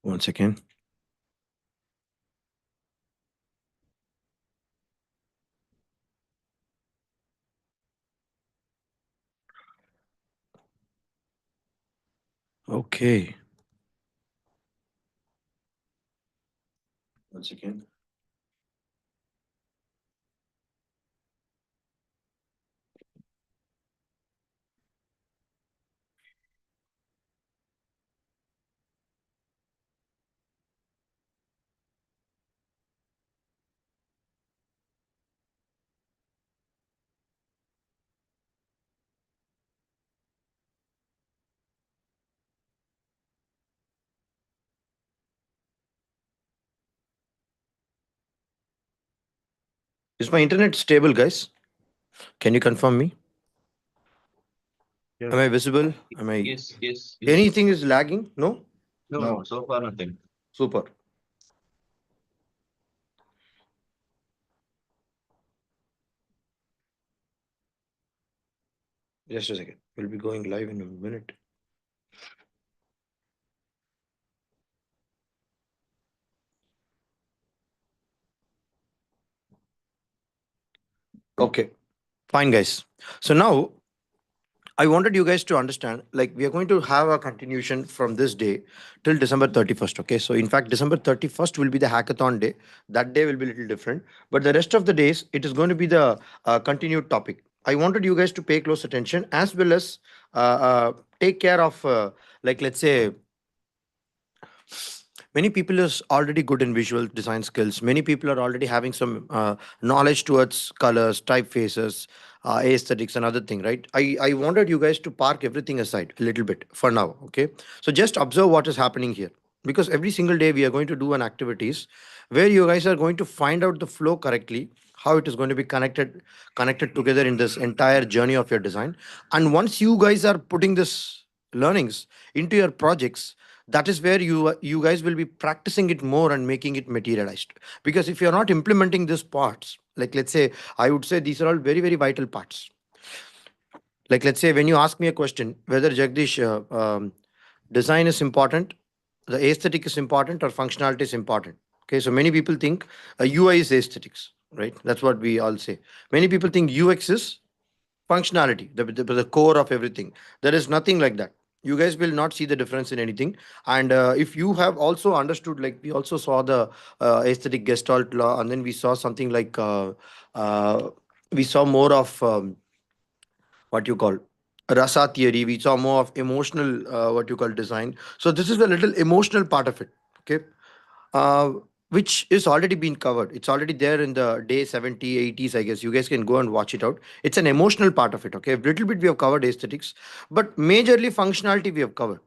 One second. Okay. One second. Is my internet stable, guys? Can you confirm me? Yes. Am I visible? Am I? Yes. Anything is lagging? No? No, so far nothing. Super. Just a second. We'll be going live in a minute. Okay. Fine, guys. So now I wanted you guys to understand, like, we are going to have a continuation from this day till December 31st. Okay. So, in fact, December 31st will be the hackathon day. That day will be a little different. But the rest of the days, it is going to be the continued topic. I wanted you guys to pay close attention as well as take care of, like, let's say, many people is already good in visual design skills. Many people are already having some knowledge towards colors, typefaces, aesthetics, and other thing, right? I wanted you guys to park everything aside a little bit for now. Okay, so just observe what is happening here, because every single day we are going to do an activities where you guys are going to find out the flow correctly, how it is going to be connected together in this entire journey of your design. And once you guys are putting this learnings into your projects, that is where you guys will be practicing it more and making it materialized. Because if you're not implementing these parts, like, let's say, I would say these are all very very vital parts. Like, let's say, when you ask me a question whether, Jagdish, design is important, the aesthetic is important, or functionality is important. Okay, so many people think UI is aesthetics, right? That's what we all say. Many people think UX is functionality, the core of everything. There is nothing like that. You guys will not see the difference in anything. And if you have also understood, like, we also saw the aesthetic gestalt law, and then we saw something like uh, we saw more of what you call rasa theory. We saw more of emotional, what you call design. So this is a little emotional part of it. Okay, uh, which is already been covered. It's already there in the day 70, 80s, I guess. You guys can go and watch it out. It's an emotional part of it. Okay, a little bit we have covered aesthetics, but majorly functionality we have covered.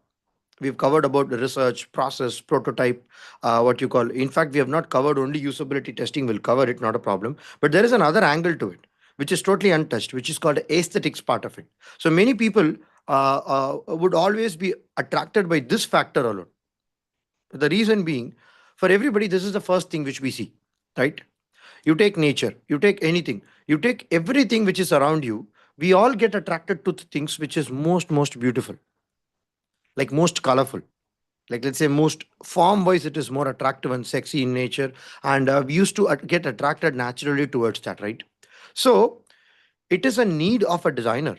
We've covered about the research process, prototype, what you call. In fact, we have not covered only usability testing. We'll cover it, not a problem. But there is another angle to it, which is totally untouched, which is called aesthetics part of it. So many people would always be attracted by this factor alone. The reason being, for everybody, this is the first thing which we see, right? You take nature, you take anything, you take everything which is around you. We all get attracted to the things which is most beautiful, like most colorful. Like, let's say, most form wise, it is more attractive and sexy in nature, and we used to get attracted naturally towards that, right? So it is a need of a designer.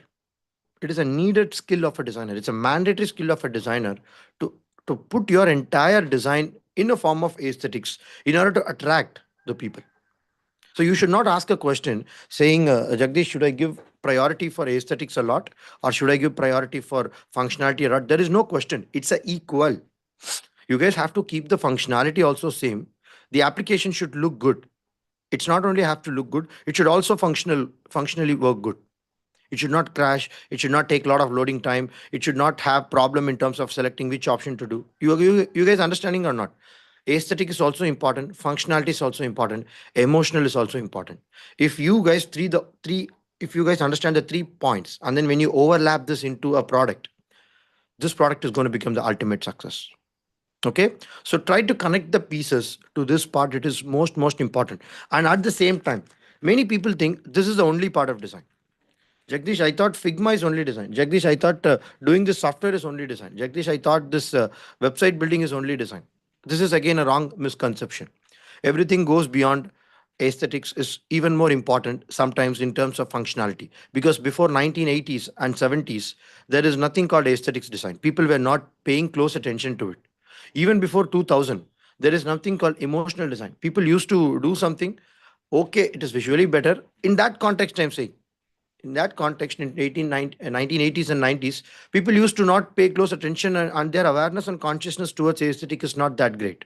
It is a needed skill of a designer. It's a mandatory skill of a designer to put your entire design in a form of aesthetics in order to attract the people. So you should not ask a question saying, Jagdish, should I give priority for aesthetics a lot, or should I give priority for functionality a lot? There is no question. It's a equal. You guys have to keep the functionality also same. The application should look good. It's not only have to look good, it should also functionally work good. It should not crash. It should not take a lot of loading time. It should not have problem in terms of selecting which option to do. You guys understanding or not? Aesthetic is also important. Functionality is also important. Emotional is also important. If you guys if you guys understand the 3 points, and then when you overlap this into a product, this product is going to become the ultimate success. Okay, so try to connect the pieces to this part. It is most important. And at the same time, many people think this is the only part of design. Jagdish, I thought Figma is only design. Jagdish, I thought doing this software is only design. Jagdish, I thought this website building is only design. This is again a wrong misconception. Everything goes beyond aesthetics is even more important sometimes in terms of functionality, because before 1980s and 70s there is nothing called aesthetics design. People were not paying close attention to it. Even before 2000 there is nothing called emotional design. People used to do something, okay, it is visually better. In that context I'm saying, in that context, in 1980s and 90s, people used to not pay close attention, and their awareness and consciousness towards aesthetic is not that great.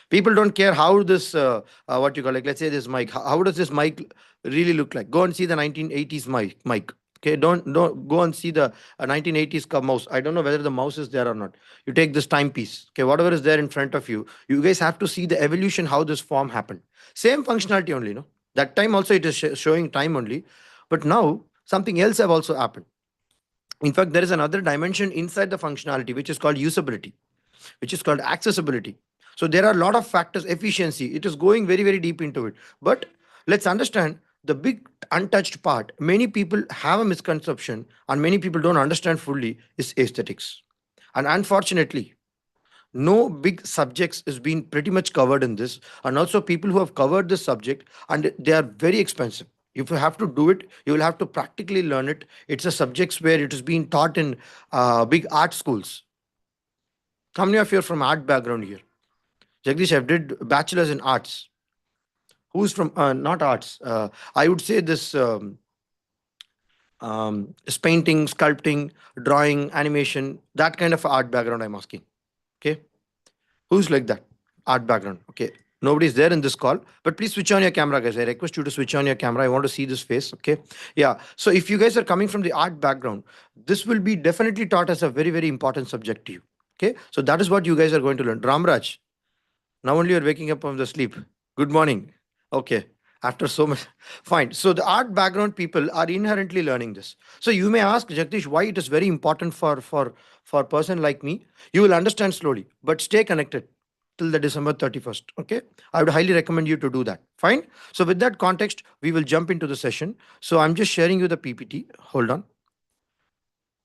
People don't care how this what you call, like, let's say this mic, how does this mic really look like. Go and see the 1980s mic. Okay, don't go and see the 1980s mouse. I don't know whether the mouse is there or not. You take this timepiece, okay, whatever is there in front of you, you guys have to see the evolution, how this form happened. Same functionality only, no, that time also it is showing time only, but now something else have also happened. In fact, there is another dimension inside the functionality which is called usability, which is called accessibility. So there are a lot of factors, efficiency. It is going very, very deep into it. But let's understand the big untouched part. Many people have a misconception, and many people don't understand fully is aesthetics. And unfortunately, no big subjects is being pretty much covered in this, and also people who have covered this subject, and they are very expensive. If you have to do it, you will have to practically learn it. It's a subjects where it is being taught in big art schools. How many of you are from art background here? Jagdish, I've did bachelor's in arts. Who's from not arts? I would say this is painting, sculpting, drawing, animation, that kind of art background I'm asking. Okay. Who's like that? Art background. Okay. Nobody's there in this call, but please switch on your camera, guys. I request you to switch on your camera. I want to see this face. Okay. Yeah. So if you guys are coming from the art background, this will be definitely taught as a very, very important subject to you. Okay. So that is what you guys are going to learn. Ramraj, now only you're waking up from the sleep. Good morning. Okay. After so much. Fine. So the art background people are inherently learning this. So you may ask, Jagdish, why it is very important for a person like me. You will understand slowly, but stay connected till the December 31st. Okay. I would highly recommend you to do that. Fine. So with that context, we will jump into the session. So I'm just sharing you the PPT. Hold on.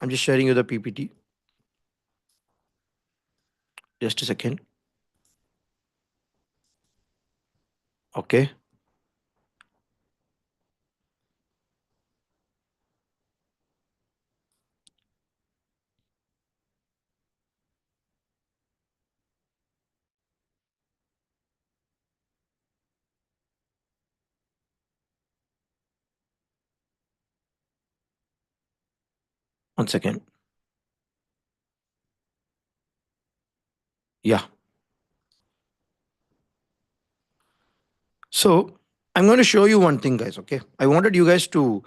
I'm just sharing you the PPT. Just a second. Okay. 1 second. Yeah. So I'm going to show you one thing, guys. Okay. I wanted you guys to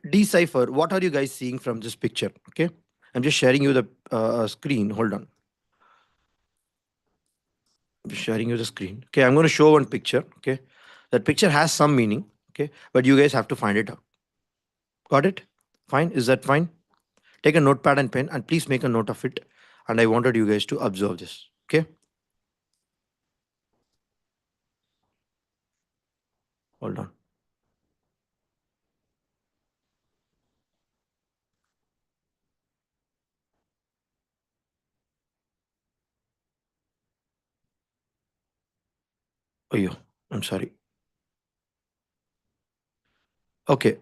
decipher what are you guys seeing from this picture. Okay. I'm just sharing you the screen. Hold on. I'm just sharing you the screen. Okay. I'm going to show one picture. Okay. That picture has some meaning. Okay. But you guys have to find it out. Got it? Fine. Is that fine? Take a notepad and pen and please make a note of it. And I wanted you guys to observe this. Okay. Hold on. Oh, yeah. I'm sorry. Okay.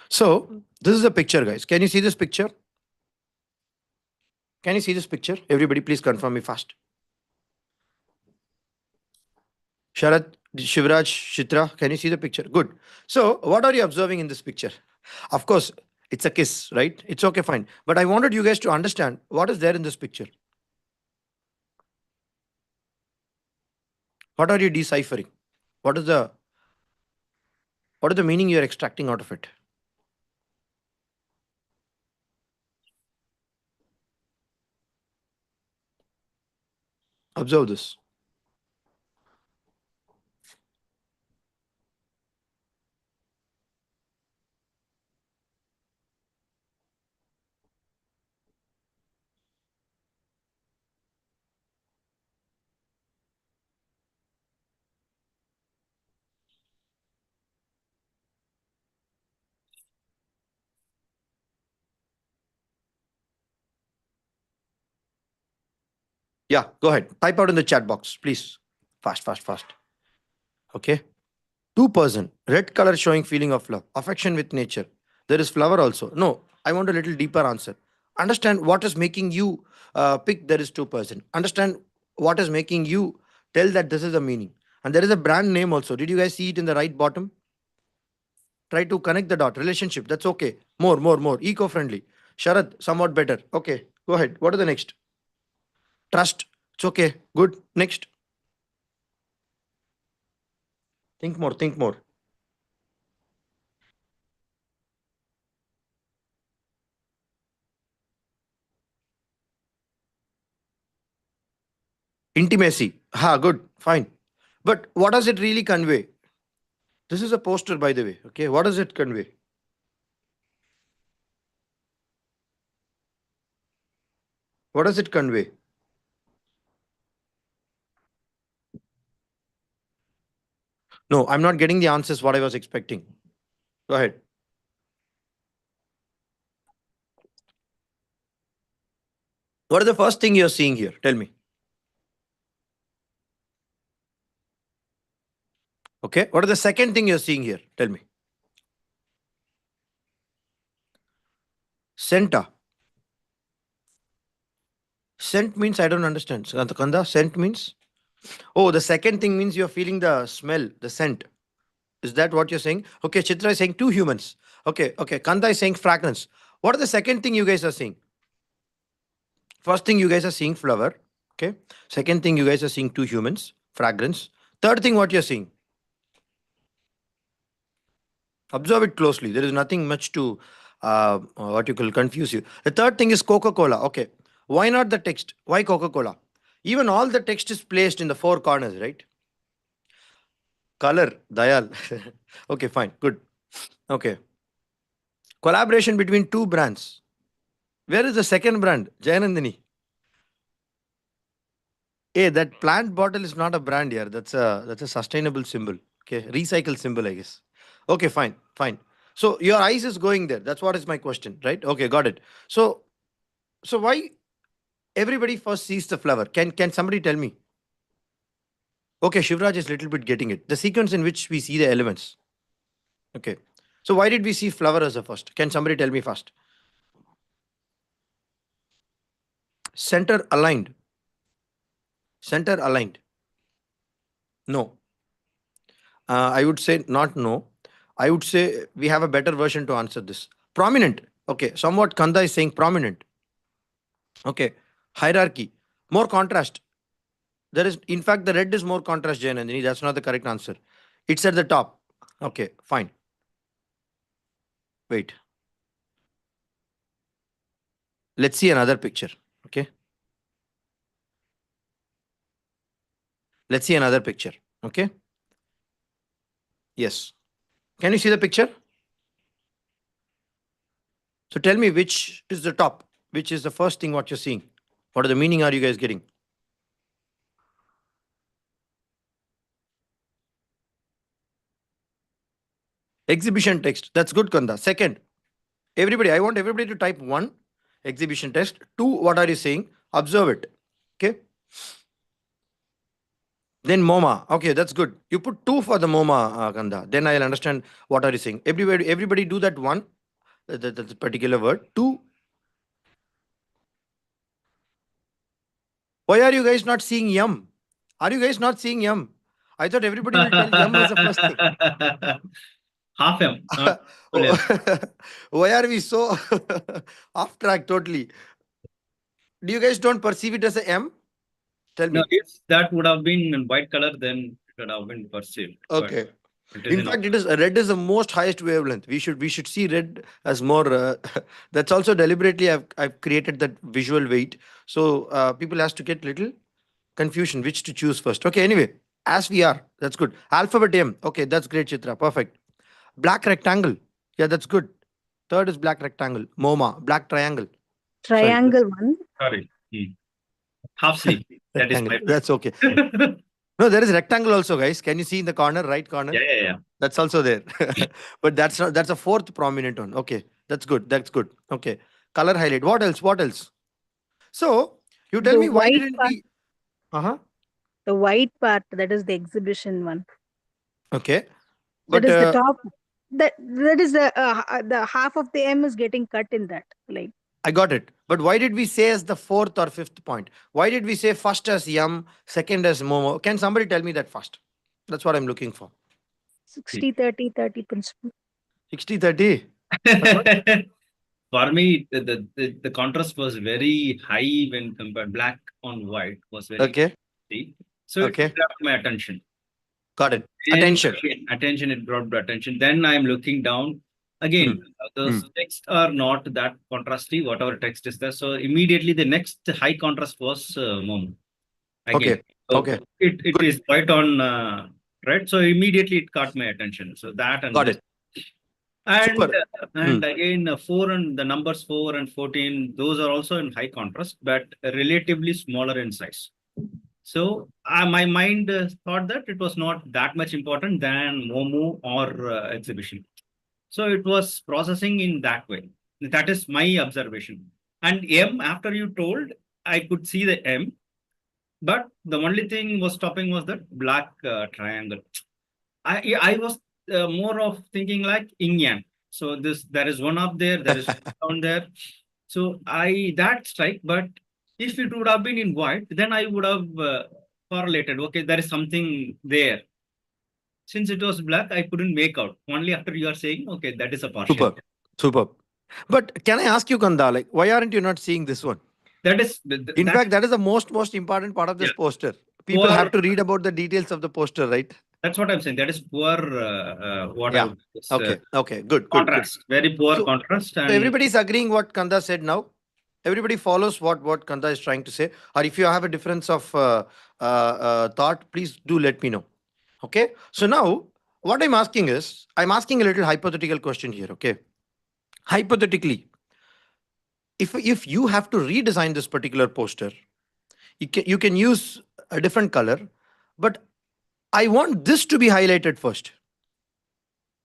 So this is a picture, guys. Can you see this picture? Can you see this picture? Everybody, please confirm me fast. Sharat, Shivraj, Shitra, can you see the picture? Good. So, what are you observing in this picture? Of course, it's a kiss, right? It's okay, fine. But I wanted you guys to understand what is there in this picture. What are you deciphering? What is the what is the meaning you're extracting out of it? Observe this. Yeah, go ahead. Type out in the chat box, please. Fast, fast, fast. Okay. 2%. Red color showing feeling of love, affection with nature. There is flower also. No, I want a little deeper answer. Understand what is making you pick there is 2%. Understand what is making you tell that this is a meaning. And there is a brand name also. Did you guys see it in the right bottom? Try to connect the dot. Relationship. That's okay. More, more, more. Eco friendly. Sharad, somewhat better. Okay. Go ahead. What are the next? Trust. It's okay. Good. Next. Think more. Think more. Intimacy. Ha, good. Fine. But what does it really convey? This is a poster, by the way. Okay. What does it convey? What does it convey? No, I'm not getting the answers what I was expecting. Go ahead. What is the first thing you're seeing here? Tell me. Okay. What is the second thing you're seeing here? Tell me. Center. Scent means I don't understand. Kanda, scent means? Oh, the second thing means you're feeling the smell, the scent. Is that what you're saying? Okay, Chitra is saying two humans. Okay, okay. Kanda is saying fragrance. What are the second thing you guys are seeing? First thing you guys are seeing flower. Okay. Second thing you guys are seeing two humans, fragrance. Third thing what you're seeing? Observe it closely. There is nothing much to what you call confuse you. The third thing is Coca-Cola. Okay. Why not the text? Why Coca-Cola? Even all the text is placed in the four corners, right? Color, Dayal. Okay, fine. Good. Okay. Collaboration between two brands. Where is the second brand? Jayanandini. Hey, that plant bottle is not a brand here. That's a sustainable symbol. Okay. Recycle symbol, I guess. Okay, fine. Fine. So your eyes is going there. That's what is my question, right? Okay, got it. So why everybody first sees the flower? Can somebody tell me? Okay, Shivraj is little bit getting it. The sequence in which we see the elements. Okay. So why did we see flower as a first? Can somebody tell me first? Center aligned. Center aligned. No. I would say not no. I would say we have a better version to answer this. Prominent. Okay. Somewhat Kanda is saying prominent. Okay. Hierarchy. More contrast. There is, in fact, the red is more contrast, Jayanandini. That's not the correct answer. It's at the top. Okay. Fine. Wait. Let's see another picture. Okay. Let's see another picture. Okay. Yes. Can you see the picture? So tell me which is the top, which is the first thing what you're seeing. What are the meaning are you guys getting? Exhibition text. That's good, Kanda. Second, everybody, I want everybody to type one, exhibition text. Two, what are you saying? Observe it. Okay. Then MoMA. Okay, that's good. You put two for the MoMA, Kanda. Then I'll understand what are you saying. Everybody do that one, that particular word. Two. Why are you guys not seeing yum? Are you guys not seeing yum? I thought everybody will tell yum as the first thing. Half M, not full Oh, M. why are we so off track totally? Do you guys don't perceive it as a M? Tell No, me. if that would have been in white color, then it would have been perceived. But Okay. it is In in fact, it is red is the most highest wavelength. We should see red as more. That's also deliberately I've created that visual weight, so people has to get little confusion which to choose first. Okay. Anyway, as we are, that's good. Alphabet M. Okay, that's great, Chitra. Perfect. Black rectangle. Yeah, that's good. Third is black rectangle. MoMA. Black triangle. Sorry. Triangle one. sorry. Half sleep. That is Rectangle. my That's okay. yeah, No, there is rectangle also, guys. Can you see in the corner, right corner? yeah, yeah. That's also there. But that's not, that's a fourth prominent one. Okay. That's good. That's good. Okay. Color highlight. What else? What else? So you tell The me why white didn't part. we? Uh-huh. The white part, that is the exhibition one. Okay. That But is the top. That is the half of the M is getting cut in that. Like I got it. But why did we say as the fourth or fifth point? Why did we say first as yum, second as momo? Can somebody tell me that first? That's what I'm looking for. 60-30-30 principle. 60-30. But what? For me, the contrast was very high when compared black on white was very Okay. high. So it Okay. grabbed my attention. Got it. And Attention. again, attention, it brought the attention. Then I'm looking down. Mm. Again, Mm. those texts are not that contrasty, whatever text is there. So immediately the next high contrast was Momo. Again. Okay. So Okay. it Good. is quite on red. So immediately it caught my attention. So that and Got this. it. And Super. and Mm. again, 4 and the numbers 4 and 14, those are also in high contrast, but relatively smaller in size. So my mind thought that it was not that much important than Momo or exhibition. So it was processing in that way. That is my observation. And M, after you told, I could see the M, but the only thing was stopping was that black triangle. I was more of thinking like yin yang. So this there is one up there, there is down there. So I that strike, but if it would have been in white, then I would have correlated. Okay, there is something there. Since it was black, I couldn't make out. Only after you are saying, okay, that is a partial. Super. Super. But can I ask you, Kanda, like, why aren't you not seeing this one? That is In that fact, that is the most important part of yeah. this poster. People Poor. have to read about the details of the poster, right? That's what I'm saying. That is poor. What I Yeah. would Okay. Okay. Good. Good. Good. contrast. Very poor So, contrast, so and everybody's agreeing what Kanda said now. Everybody follows what Kanda is trying to say. Or if you have a difference of thought, please do let me know. Okay. So now, what I'm asking is, I'm asking a little hypothetical question here. Okay. Hypothetically, if you have to redesign this particular poster, you can use a different color, but I want this to be highlighted first.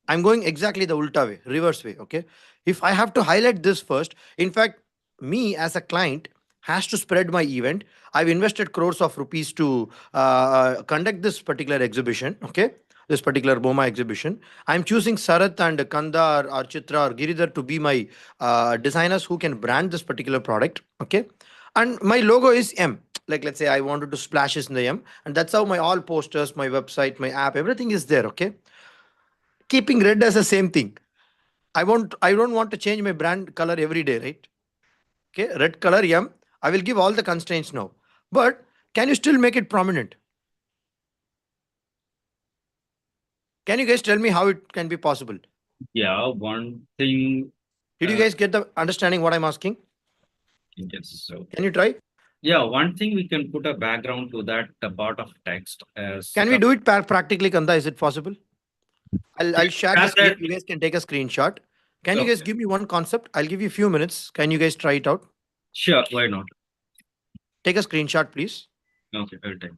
I'm going exactly the ulta way, reverse way. Okay. If I have to highlight this first, in fact, me as a client has to spread my event. I've invested crores of rupees to conduct this particular exhibition. Okay. This particular BOMA exhibition. I'm choosing Sarath and Kanda or Chitra or Giridhar to be my designers who can brand this particular product. Okay. And my logo is M. Like, let's say I wanted to splashes in the M. And that's how my all posters, my website, my app, everything is there. Okay, keeping red as the same thing. I don't want to change my brand color every day, right? Okay, red color, yum. I will give all the constraints now. But can you still make it prominent? Can you guys tell me how it can be possible? yeah, one thing. Did you guys get the understanding what I'm asking? Yes. So Can you try? yeah, one thing we can put a background to that part of text as Can we do it practically, Kanda? Is it possible? I'll share the grab screen. that. You guys can take a screenshot. Can you guys Okay, give me one concept? I'll give you a few minutes. Can you guys try it out? sure, why not? Take a screenshot, please. Okay, I'll take.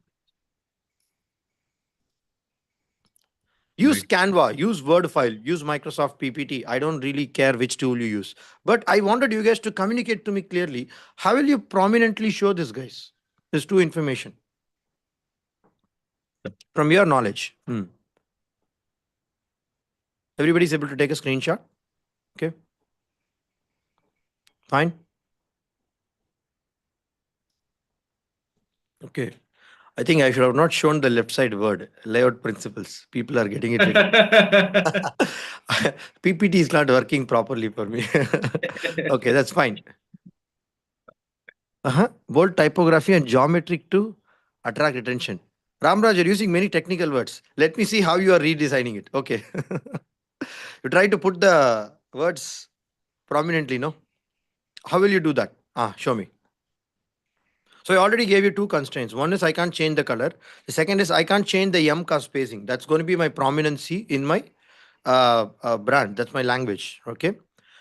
Use Right. Canva, use Word file, use Microsoft PPT. I don't really care which tool you use. But I wanted you guys to communicate to me clearly. How will you prominently show this, guys? This two information from your knowledge. Everybody's able to take a screenshot. Okay, fine. Okay. I think I should have not shown the left side word, layout principles. People are getting it wrong. PPT is not working properly for me. Okay, that's fine. Bold typography and geometric to attract attention. Ramraj, you're using many technical words. Let me see how you are redesigning it. Okay. You try to put the words prominently, no? How will you do that? Show me. So I already gave you two constraints. One is I can't change the color. The second is I can't change the M cast spacing. That's going to be my prominency in my brand. That's my language. Okay.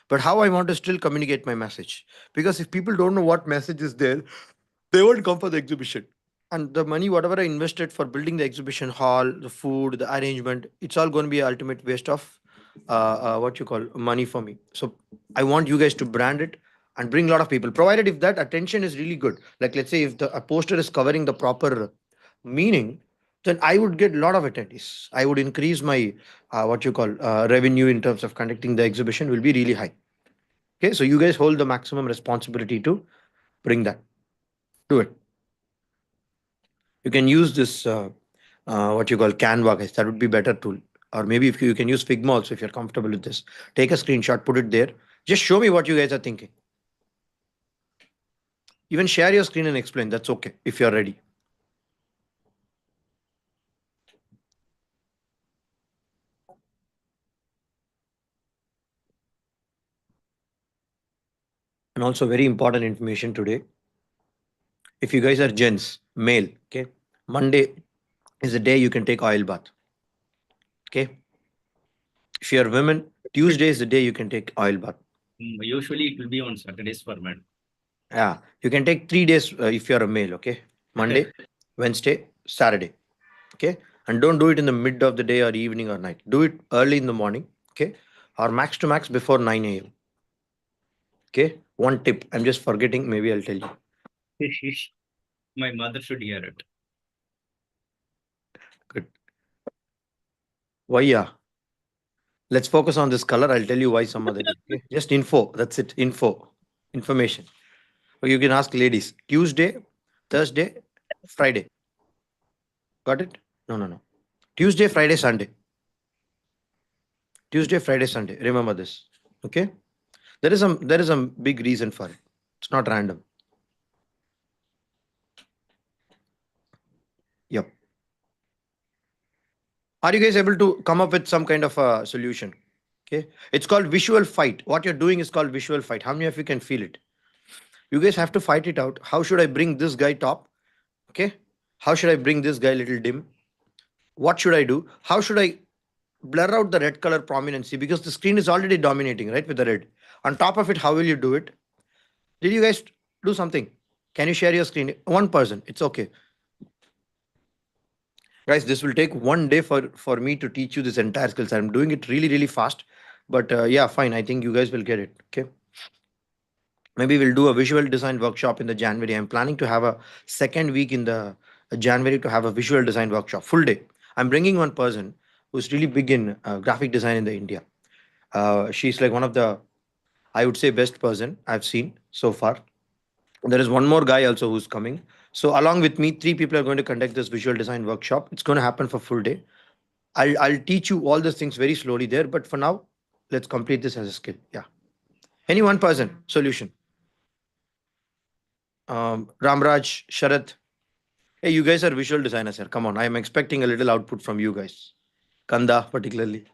But how I want to still communicate my message. Because if people don't know what message is there, they won't come for the exhibition. And the money, whatever I invested for building the exhibition hall, the food, the arrangement, it's all going to be ultimate waste of what you call money for me. So I want you guys to brand it. and bring a lot of people. Provided if that attention is really good, like let's say if the a poster is covering the proper meaning, then I would get a lot of attendees. I would increase my what you call revenue in terms of conducting the exhibition will be really high. Okay, so you guys hold the maximum responsibility to bring that. Do it. You can use this what you call Canva, guys. That would be better tool. Or maybe if you can use Figma also if you're comfortable with this. Take a screenshot, put it there. Just show me what you guys are thinking. Even share your screen and explain. That's okay if you're ready. And also very important information today. If you guys are gents, male, okay, Monday is the day you can take oil bath. Okay. If you're women, Tuesday is the day you can take oil bath. Usually it will be on Saturdays for men. Yeah, you can take 3 days if you're a male. Okay, Monday, Wednesday, Saturday. Okay, and don't do it in the mid of the day or evening or night. Do it early in the morning. Okay, or max to max before 9 a.m. Okay, one tip. I'm just forgetting. Maybe I'll tell you. My mother should hear it. Good. Why? Yeah. Let's focus on this color. I'll tell you why some other day. Okay? Just info. That's it. Information. Or you can ask ladies. Tuesday, Thursday, Friday. Got it? No, no, no. Tuesday, Friday, Sunday. Tuesday, Friday, Sunday. Remember this. Okay? There is a big reason for it. It's not random. Yep. Are you guys able to come up with some kind of a solution? Okay. It's called visual fight. What you're doing is called visual fight. How many of you can feel it? You guys have to fight it out. How should I bring this guy top? Okay. How should I bring this guy little dim? What should I do? How should I blur out the red color prominency? Because the screen is already dominating, right? With the red. On top of it, how will you do it? Did you guys do something? Can you share your screen? One person. It's okay. Guys, this will take one day for me to teach you this entire skills. I'm doing it really, really fast. But yeah, fine. I think you guys will get it. Okay. Maybe we'll do a visual design workshop in the January. I'm planning to have a second week in the January to have a visual design workshop, full day. I'm bringing one person who's really big in graphic design in the India. She's like one of the, I would say, best person I've seen so far. There is one more guy also who's coming. So along with me, three people are going to conduct this visual design workshop. It's going to happen for full day. I'll teach you all these things very slowly there. But for now, let's complete this as a skill. Yeah. Any one person solution. Ramraj, Sharath. Hey, you guys are visual designers here. Come on, I am expecting a little output from you guys. Kanda, particularly.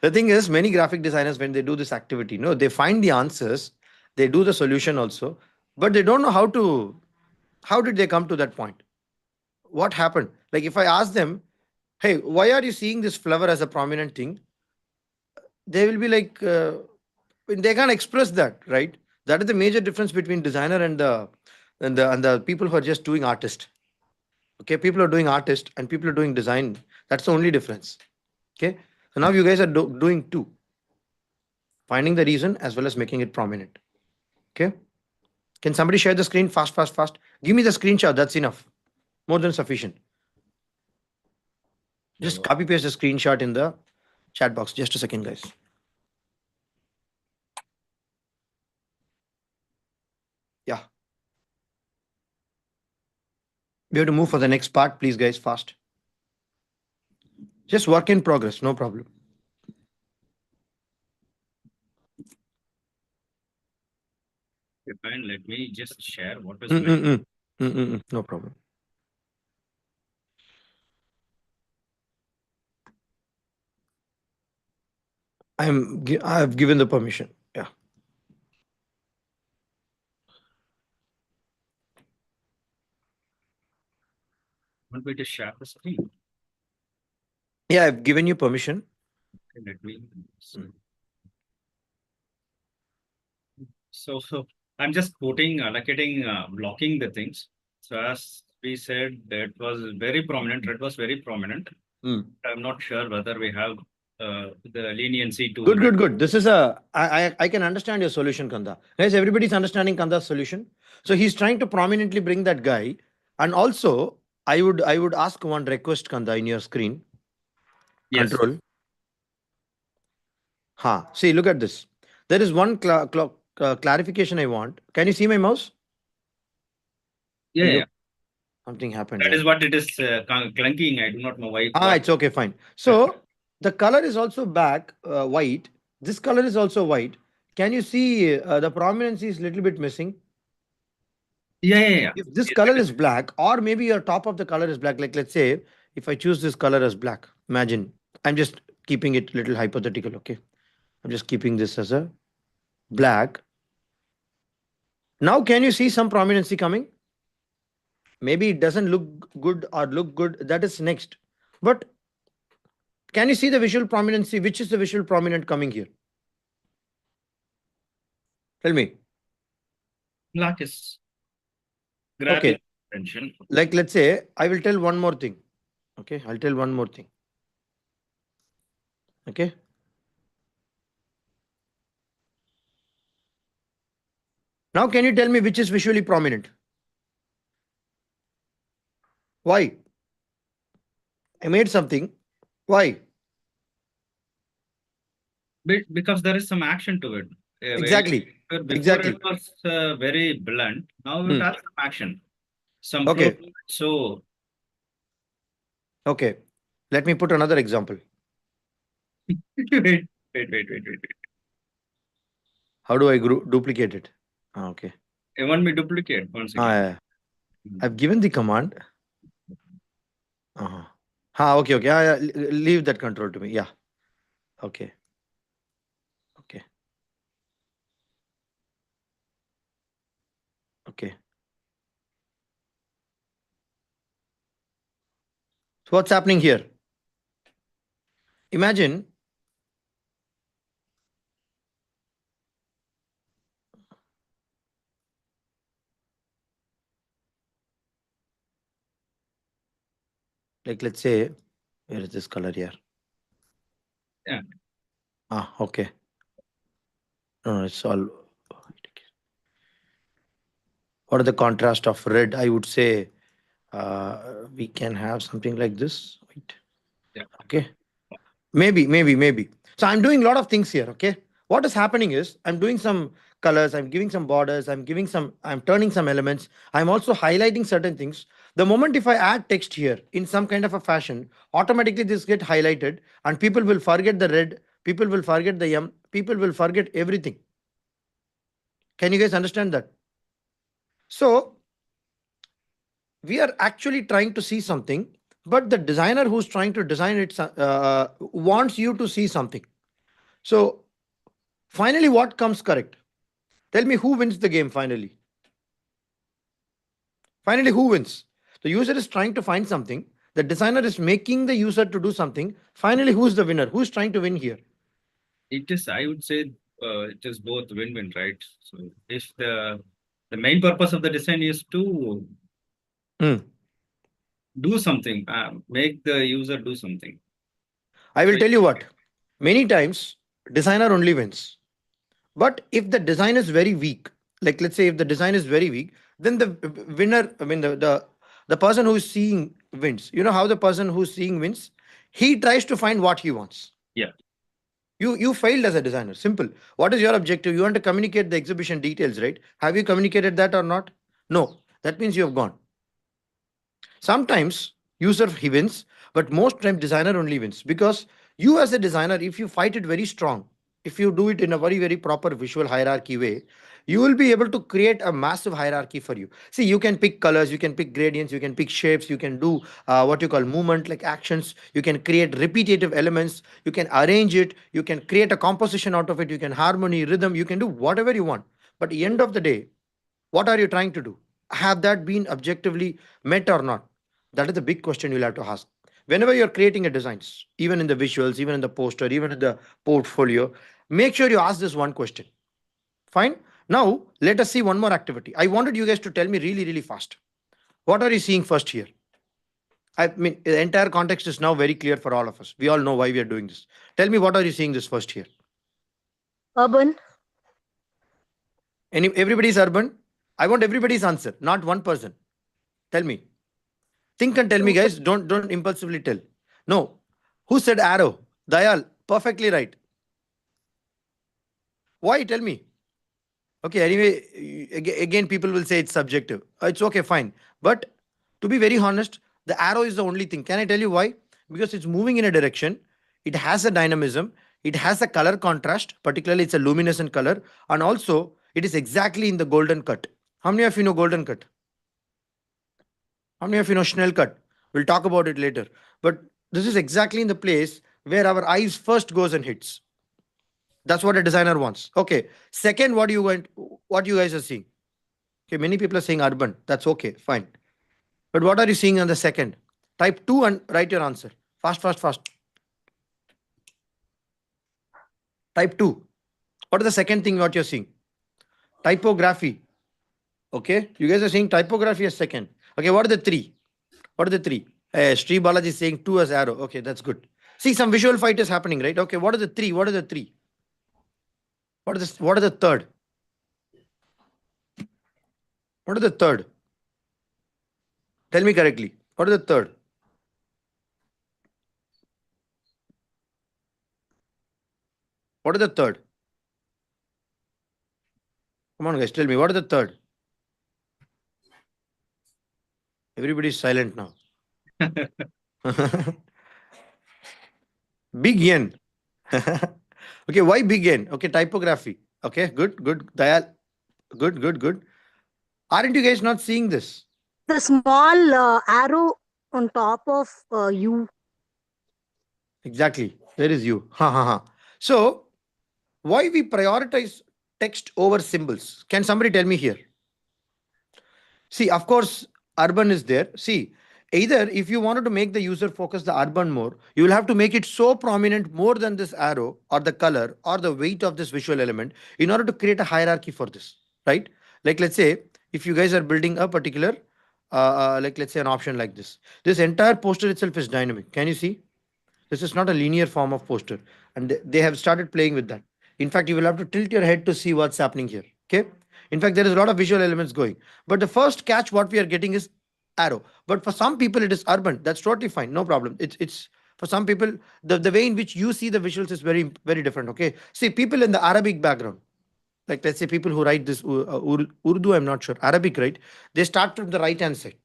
The thing is, many graphic designers, when they do this activity, no, they find the answers, they do the solution also, but they don't know how did they come to that point? What happened? Like if I ask them, hey, why are you seeing this flower as a prominent thing? They will be like, they can't express that, right? That is the major difference between designer and the people who are just doing artist. Okay, people are doing artist and people are doing design. That's the only difference. Okay, so now you guys are doing two, finding the reason as well as making it prominent. Okay, can somebody share the screen fast, fast, fast? Give me the screenshot. That's enough, more than sufficient. Just copy paste the screenshot in the chat box. Just a second, guys. Yeah, we have to move for the next part, please, guys, fast. Just work in progress, no problem. Fine, let me just share what is No problem. I have given the permission. Yeah. Want me to share the screen? Yeah, I've given you permission. Okay, let me. So I'm just putting, allocating, blocking the things. So as we said, that was very prominent. Red was very prominent. I'm not sure whether we have the leniency to Good, good, good. This is I can understand your solution, Kanda. Guys, everybody's understanding Kanda's solution. So he's trying to prominently bring that guy. And also, I would ask one request, Kanda, in your screen. Yes. Control. Ha. See, look at this. There is one clarification I want. Can you see my mouse? Yeah, Hello? yeah. Something happened That here. is what it is clunking. I do not know why. Ah, What? it's okay, fine. So the color is also back white. This color is also white. Can you see the prominence is little bit missing? Yeah, yeah, yeah. If this Yes, color it is is. black, or maybe your top of the color is black, like let's say if I choose this color as black, imagine I'm just keeping it little hypothetical, okay? I'm just keeping this as a black. Now, can you see some prominency coming? Maybe it doesn't look good or look good. That is next. But can you see the visual prominency? Which is the visual prominent coming here? Tell me. Black is grabbing Okay. attention. Like let's say I will tell one more thing. Okay. I'll tell one more thing. Okay. Now, can you tell me which is visually prominent? Why? I made something. Why? Because there is some action to it. Exactly. Before it Exactly. was very blunt. Now it Hmm. has some action, some flow. Okay. So Okay. Let me put another example. wait. How do I duplicate it? Ah, okay. You want me duplicate once Ah, again? yeah. I've given the command. Uh-huh. Okay, okay. Yeah, leave that control to me. Yeah. Okay. Okay. Okay. So what's happening here? Imagine, like let's say, where is this color here? Yeah. Okay. No, it's all. What are the contrast of red? I would say we can have something like this. Wait. Yeah. Okay. Maybe. So I'm doing a lot of things here. Okay. What is happening is I'm doing some colors, I'm giving some borders, I'm turning some elements. I'm also highlighting certain things. The moment if I add text here in some kind of a fashion, automatically this get highlighted and people will forget the red, people will forget the M, people will forget everything. Can you guys understand that? So we are actually trying to see something, but the designer who's trying to design it wants you to see something. So finally, what comes correct? Tell me who wins the game finally. Finally, who wins? The user is trying to find something. The designer is making the user to do something. Finally, who's the winner? Who's trying to win here? It is, I would say, it is both win-win, right? So if the main purpose of the design is to Hmm. do something, make the user do something. I will So tell you what. Many times, designer only wins. But if the design is very weak, like let's say if the design is very weak, then the winner, I mean the person who is seeing wins. You know how the person who's seeing wins? He tries to find what he wants. yeah, You failed as a designer. Simple. What is your objective? You want to communicate the exhibition details, right? Have you communicated that or not? No. That means you have gone. Sometimes user he wins, but most time designer only wins because you as a designer, if you fight it very strong, if you do it in a very proper visual hierarchy way, you will be able to create a massive hierarchy for you. See, you can pick colors, you can pick gradients, you can pick shapes, you can do what you call movement like actions, you can create repetitive elements, you can arrange it, you can create a composition out of it, you can harmony, rhythm, you can do whatever you want. But at the end of the day, what are you trying to do? Have that been objectively met or not? That is the big question you'll have to ask. Whenever you're creating a designs, even in the visuals, even in the poster, even in the portfolio, make sure you ask this one question. Fine. Now, let us see one more activity. I wanted you guys to tell me really fast. What are you seeing first here? I mean, the entire context is now very clear for all of us. We all know why we are doing this. Tell me, what are you seeing this first here? Urban. Everybody's urban? I want everybody's answer, not one person. Tell me. Think and tell me, guys. Don't impulsively tell. No. Who said arrow? Dayal. Perfectly right. Why? Tell me. Okay, anyway, again, people will say it's subjective. It's okay, fine. But to be very honest, the arrow is the only thing. Can I tell you why? Because it's moving in a direction, it has a dynamism, it has a color contrast, particularly it's a luminescent color, and also it is exactly in the golden cut. How many of you know golden cut? How many of you know Schnell cut? We'll talk about it later. But this is exactly in the place where our eyes first goes and hits. That's what a designer wants. Okay. Second, what you guys are seeing? Okay, many people are saying urban. That's okay, fine. But what are you seeing on the second? Type 2 and write your answer. Fast, fast, fast. Type 2. What is the second thing what you're seeing? Typography. Okay, you guys are saying typography as second. Okay, what are the three? What are the three? Sri Balaji is saying 2 as arrow. Okay, that's good. See, some visual fight is happening, right? Okay, what are the three? What are the three? What are the third? What are the third? Tell me correctly. What are the third? What are the third? Come on, guys, tell me. What are the third? Everybody is silent now. Big N. Okay, why big N? Okay, typography. Okay, good, good. Dayal. Good, good, good. Aren't you guys not seeing this? The small arrow on top of U. Exactly. There is you. Ha ha ha. So, why we prioritize text over symbols? Can somebody tell me here? See, of course, urban is there. See, either if you wanted to make the user focus the urban more, you will have to make it so prominent more than this arrow or the color or the weight of this visual element in order to create a hierarchy for this, right? Like, let's say, if you guys are building a particular, like, let's say, an option like this entire poster itself is dynamic. Can you see? This is not a linear form of poster, and they have started playing with that. In fact, you will have to tilt your head to see what's happening here. Okay. In fact, there is a lot of visual elements going. But the first catch, what we are getting is arrow. But for some people, it is urban. That's totally fine. No problem. It's for some people, the way in which you see the visuals is very, very different. Okay. See, people in the Arabic background, like let's say people who write this Urdu, I'm not sure. Arabic, right? They start from the right hand side.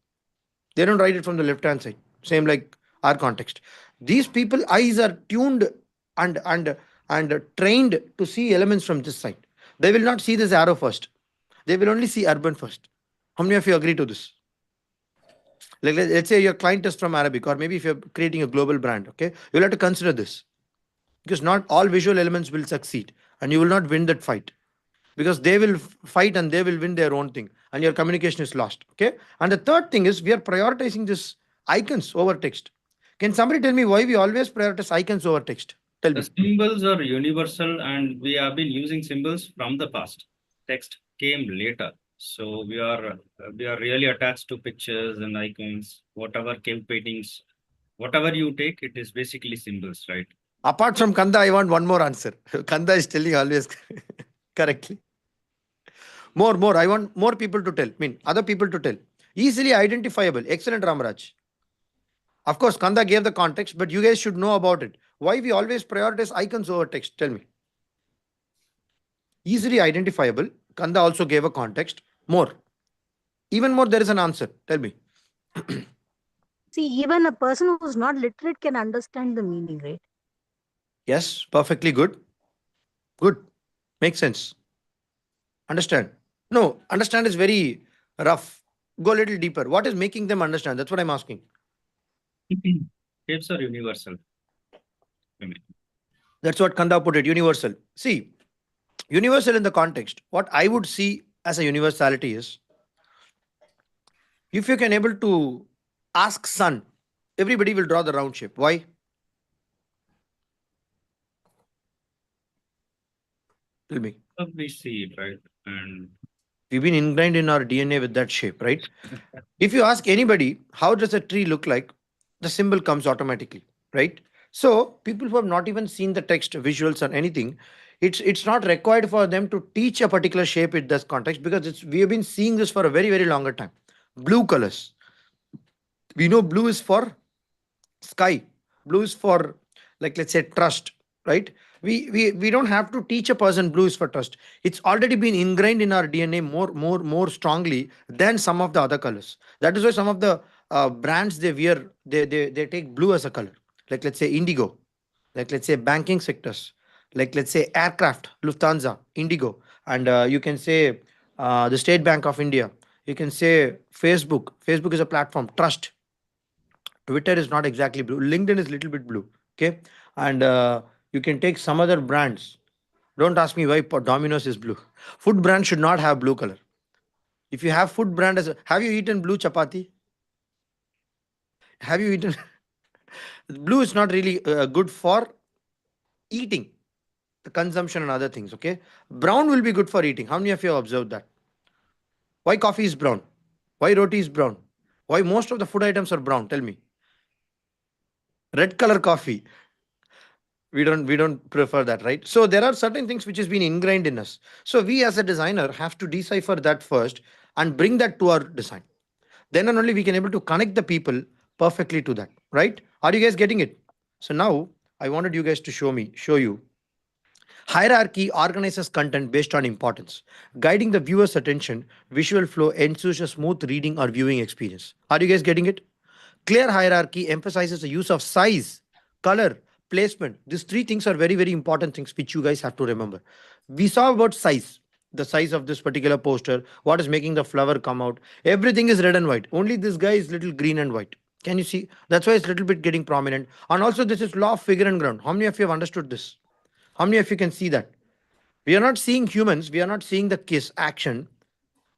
They don't write it from the left hand side. Same like our context. These people eyes are tuned and trained to see elements from this side. They will not see this arrow first. They will only see urban first. How many of you agree to this? Like, let's say your client is from Arabic, or maybe if you're creating a global brand, okay, you'll have to consider this, because not all visual elements will succeed, and you will not win that fight, because they will fight and they will win their own thing, and your communication is lost. Okay. And the third thing is we are prioritizing this icons over text. Can somebody tell me why we always prioritize icons over text? Tell me. The symbols are universal and we have been using symbols from the past. Text came later. So we are really attached to pictures and icons, whatever cave paintings, whatever you take, it is basically symbols, right? Apart from Kanda, I want one more answer. Kanda is telling always correctly. More. I want more people to tell. I mean, other people to tell. Easily identifiable. Excellent, Ramaraj. Of course, Kanda gave the context, but you guys should know about it. Why we always prioritize icons over text? Tell me. Easily identifiable. Kanda also gave a context. More. Even more, there is an answer. Tell me. See, even a person who's not literate can understand the meaning, right? Yes, perfectly good. Good. Makes sense. Understand. No, understand is very rough. Go a little deeper. What is making them understand? That's what I'm asking. Shapes are universal. That's what Kanda put it, universal. See, universal in the context, what I would see as a universality is if you can able to ask sun, everybody will draw the round shape. Why? Tell me. We see it, right? And We've been ingrained in our DNA with that shape, right? If you ask anybody, how does a tree look like? The symbol comes automatically, right? So people who have not even seen the text, visuals, or anything, it's not required for them to teach a particular shape in this context, because we have been seeing this for a very very longer time. Blue colors, we know blue is for sky, blue is for, like, let's say, trust, right? We don't have to teach a person blue is for trust. It's already been ingrained in our DNA more strongly than some of the other colors. That is why some of the brands they wear, they take blue as a color, like let's say indigo, like let's say banking sectors, like let's say aircraft, Lufthansa, Indigo, and you can say the State Bank of India. You can say Facebook is a platform, trust. Twitter is not exactly blue. LinkedIn is little bit blue. Okay, and you can take some other brands. Don't ask me why Domino's is blue. Food brand should not have blue color. If you have food brand have you eaten blue chapati? Have you eaten? Blue is not really good for eating, the consumption and other things. Okay, brown will be good for eating. How many of you have observed that? Why coffee is brown? Why roti is brown? Why most of the food items are brown? Tell me. Red color coffee, we don't prefer that, right? So there are certain things which has been ingrained in us, so we as a designer have to decipher that first and bring that to our design. Then and only we can able to connect the people perfectly to that, right? Are you guys getting it? So now I wanted you guys to show you hierarchy organizes content based on importance, guiding the viewer's attention. Visual flow ensures a smooth reading or viewing experience. Are you guys getting it? Clear hierarchy emphasizes the use of size, color, placement. These three things are very, very important things which you guys have to remember. We saw about size, the size of this particular poster, what is making the flower come out. Everything is red and white. Only this guy is little green and white. Can you see? That's why it's little bit getting prominent. And also, this is law of figure and ground. How many of you have understood this? How many of you can see that? We are not seeing humans, we are not seeing the kiss action,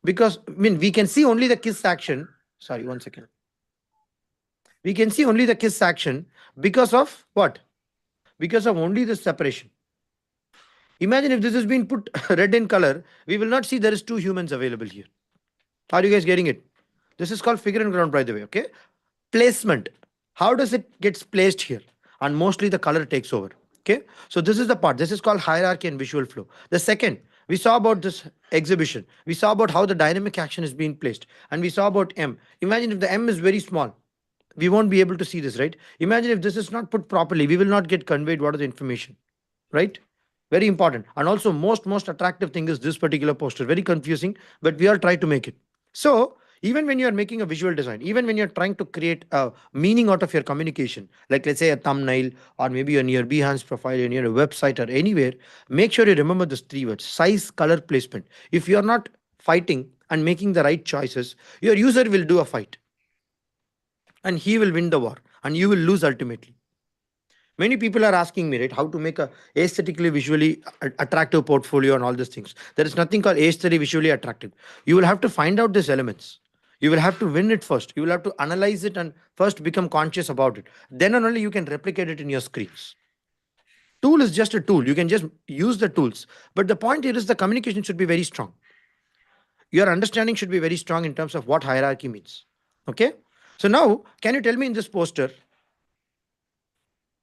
because I mean we can see only the kiss action. Sorry, one second. We can see only the kiss action because of what? Because of only the separation. Imagine if this has been put red in color, we will not see there is two humans available here. Are you guys getting it? This is called figure and ground, by the way. Okay. Placement. How does it gets placed here? And mostly the color takes over. Okay. So this is the part. This is called hierarchy and visual flow. The second, we saw about this exhibition. We saw about how the dynamic action is being placed. And we saw about M. Imagine if the M is very small. We won't be able to see this, right? Imagine if this is not put properly, we will not get conveyed what is the information, right? Very important. And also most attractive thing is this particular poster. Very confusing, but we all try to make it. So even when you are making a visual design, even when you're trying to create a meaning out of your communication, like let's say a thumbnail, or maybe on your Behance profile, in your website or anywhere, make sure you remember these three words: size, color, placement. If you're not fighting and making the right choices, your user will do a fight and he will win the war and you will lose ultimately. Many people are asking me, right, how to make a aesthetically visually attractive portfolio and all these things. There is nothing called aesthetically visually attractive. You will have to find out these elements. You will have to win it first. You will have to analyze it and first become conscious about it. Then and only you can replicate it in your screens. Tool is just a tool. You can just use the tools. But the point here is the communication should be very strong. Your understanding should be very strong in terms of what hierarchy means. Okay? So now, can you tell me in this poster,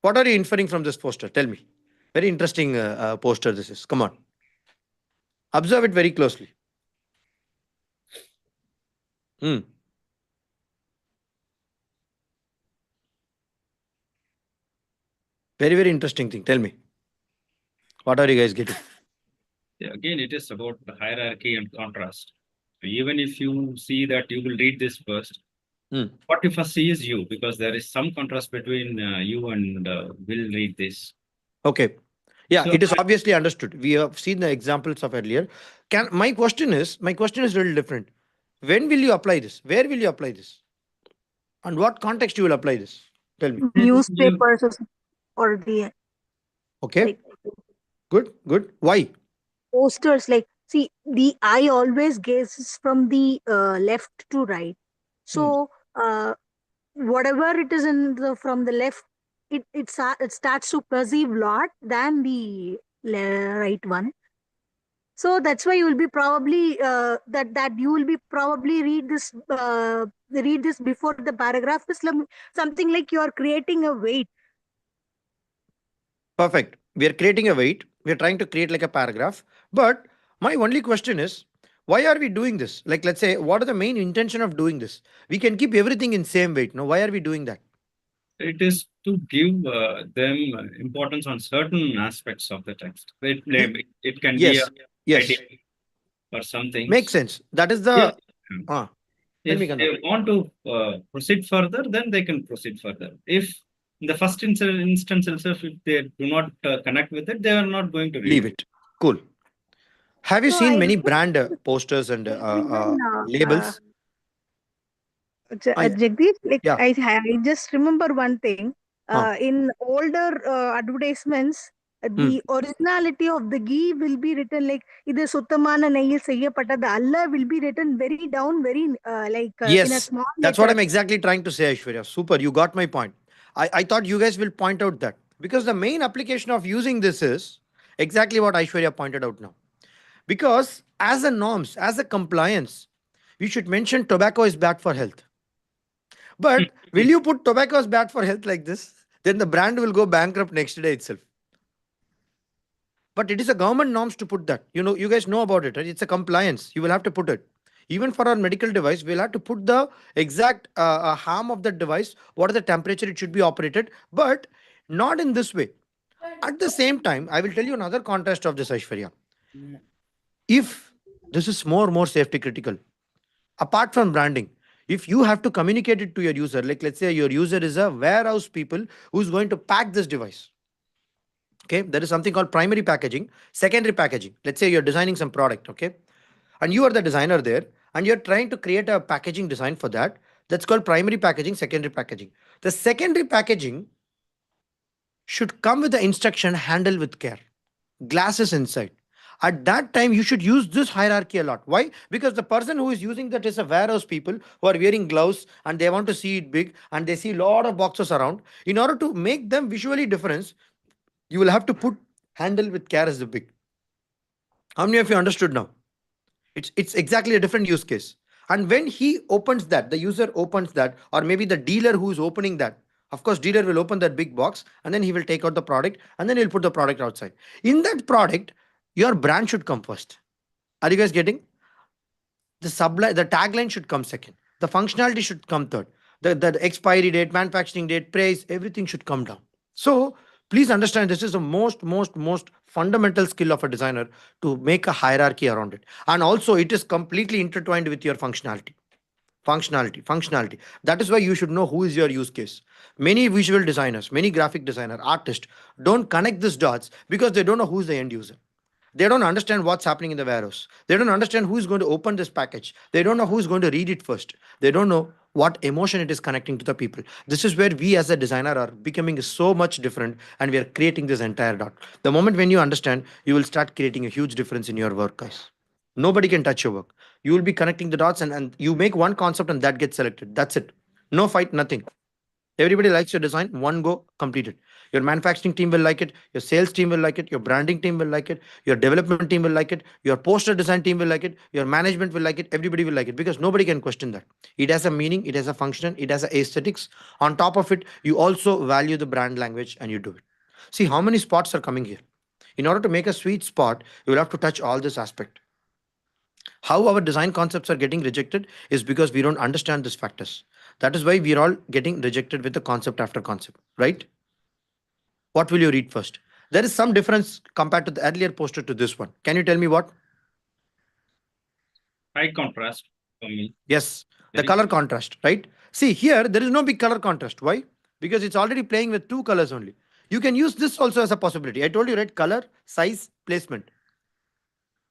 what are you inferring from this poster? Tell me. Very interesting poster this is. Come on. Observe it very closely. Hmm. Very, very interesting thing. Tell me. What are you guys getting? Yeah, again, it is about the hierarchy and contrast. So even if you see that you will read this first, what you first see is you, because there is some contrast between you and will read this. Okay. Yeah, So it is obviously understood. We have seen the examples of earlier. My question is a little different. When will you apply this? Where will you apply this? And what context you will apply this? Tell me. Newspapers or the Okay. like Good. Good. Why? posters. Like, see, the eye always gazes from the left to right. Hmm. So whatever it is in the from the left, it starts to perceive lot than the right one. So that's why you will be probably that you will be probably read this before the paragraph is something like you are creating a weight. Perfect. We are creating a weight. We are trying to create like a paragraph. But my only question is, why are we doing this? Like, let's say, what are the main intention of doing this? We can keep everything in same weight. No, why are we doing that? It is to give them importance on certain aspects of the text. Y- It can be a yes, yes, heading or something. makes sense. That is If, the. Uh, Tell me, if Kanna. they want to proceed further, then they can proceed further. If in the first instance itself, if they do not connect with it, they are not going to read Leave it. it. Cool. Have you So I seen many think brand posters and even labels? I Jagdish, like Yeah. I just remember one thing. Huh. In older advertisements, Hmm. the originality of the ghee will be written like இது சுத்தமான நெய்யில் செய்யப்பட்டது அல்ல will be written very down, very in a Yes, small that's what I'm letters. exactly trying to say, Aishwarya. Super, you got my point. I thought you guys will point out that because the main application of using this is exactly what Aishwarya pointed out now. Because as a norms, as a compliance, you should mention tobacco is bad for health. But will you put tobacco is bad for health like this? Then the brand will go bankrupt next day itself. But it is a government norms to put that. You know, you guys know about it, right? It's a compliance. You will have to put it. Even for our medical device, we'll have to put the exact harm of the device, what is the temperature it should be operated, but not in this way. At the same time, I will tell you another contrast of this, Aishwarya. If this is more safety critical, apart from branding, if you have to communicate it to your user, like let's say your user is a warehouse people who's going to pack this device. Okay, there is something called primary packaging, secondary packaging. Let's say you're designing some product, okay, and you are the designer there, and you're trying to create a packaging design for that. That's called primary packaging, secondary packaging. The secondary packaging should come with the instruction handle with care, glasses inside. At that time, you should use this hierarchy a lot. Why? Because the person who is using that is a warehouse people who are wearing gloves and they want to see it big and they see a lot of boxes around. In order to make them visually different, you will have to put handle with care as the big. How many of you understood now? It's exactly a different use case. And when he opens that, the user opens that, or maybe the dealer who is opening that, of course, dealer will open that big box and then he will take out the product and then he'll put the product outside. In that product, your brand should come first. Are you guys getting? The tagline should come second. The functionality should come third. The expiry date, manufacturing date, price, everything should come down. So please understand this is the most fundamental skill of a designer to make a hierarchy around it. And also it is completely intertwined with your functionality. Functionality. That is why you should know who is your use case. Many visual designers, many graphic designer, artists don't connect these dots because they don't know who's the end user. They don't understand what's happening in the warehouse. They don't understand who is going to open this package. They don't know who is going to read it first. They don't know what emotion it is connecting to the people. This is where we as a designer are becoming so much different and we are creating this entire dot. The moment when you understand, you will start creating a huge difference in your work, guys. Nobody can touch your work. You will be connecting the dots and you make one concept and that gets selected. That's it. No fight, nothing. Everybody likes your design, one go, completed. Your manufacturing team will like it, your sales team will like it, your branding team will like it, your development team will like it, your poster design team will like it, your management will like it, everybody will like it because nobody can question that. It has a meaning, it has a function, it has a aesthetics. On top of it, you also value the brand language and you do it. See how many spots are coming here. In order to make a sweet spot, you will have to touch all this aspect. How our design concepts are getting rejected is because we don't understand these factors. That is why we are all getting rejected with the concept after concept, right? What will you read first? There is some difference compared to the earlier poster to this one. Can you tell me what? High contrast for me. Yes, the Very color contrast, right? See, here there is no big color contrast. Why? Because it's already playing with two colors only. You can use this also as a possibility. I told you, right? Color, size, placement.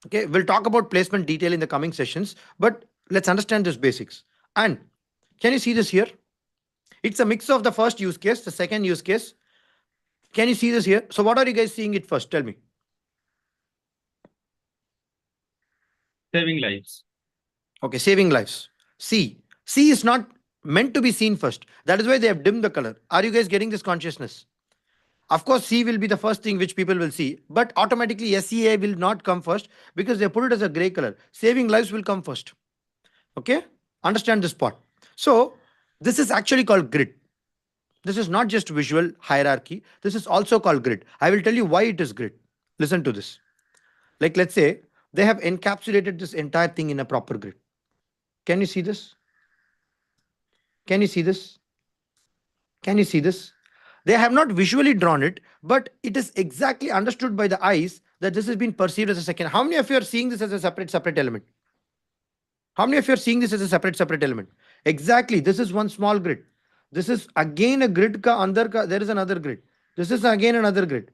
Okay, we'll talk about placement detail in the coming sessions, but let's understand this basics. And can you see this here? It's a mix of the first use case, the second use case. Can you see this here? So what are you guys seeing it first? Tell me. saving lives. Okay, saving lives. C is not meant to be seen first. That is why they have dimmed the color. Are you guys getting this consciousness? Of course, C will be the first thing which people will see, but automatically SEA will not come first because they put it as a gray color. Saving lives will come first. Okay, understand this part. So this is actually called grid. This is not just visual hierarchy. This is also called grid. I will tell you why it is grid. Listen to this. Like, let's say they have encapsulated this entire thing in a proper grid. Can you see this? Can you see this? Can you see this? They have not visually drawn it, but it is exactly understood by the eyes that this has been perceived as a second. How many of you are seeing this as a separate element? How many of you are seeing this as a separate element? Exactly. This is one small grid. This is again a grid ka andar ka, there is another grid. This is again another grid.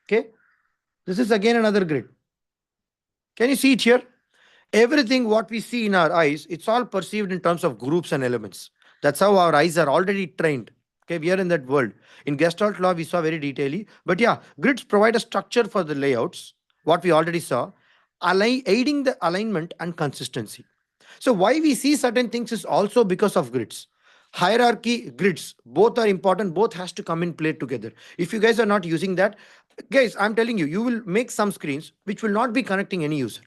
Okay. This is again another grid. Can you see it here? Everything what we see in our eyes, it's all perceived in terms of groups and elements. That's how our eyes are already trained. Okay, we are in that world. In Gestalt law, we saw very detailedly. But yeah, grids provide a structure for the layouts, what we already saw, aiding the alignment and consistency. So why we see certain things is also because of grids. Hierarchy, grids, both are important. Both has to come in play together. If you guys are not using that, guys, I'm telling you, you will make some screens which will not be connecting any user,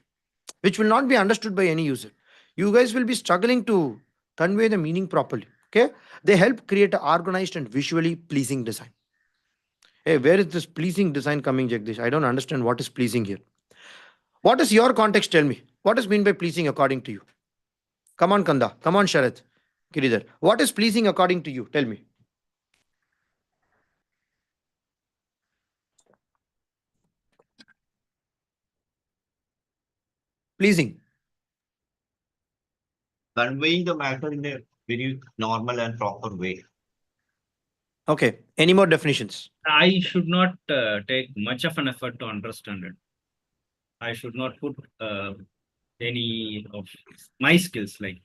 which will not be understood by any user. You guys will be struggling to convey the meaning properly. Okay, they help create an organized and visually pleasing design. Hey, where is this pleasing design coming, Jagdish? I don't understand what is pleasing here. What is your context? Tell me. What is mean by pleasing according to you? Come on, Kanda. Come on, Sharat. Giridhar. What is pleasing according to you? Tell me. Pleasing. Conveying the matter in a very normal and proper way. Okay. Any more definitions? I should not take much of an effort to understand it. I should not put any of my skills like.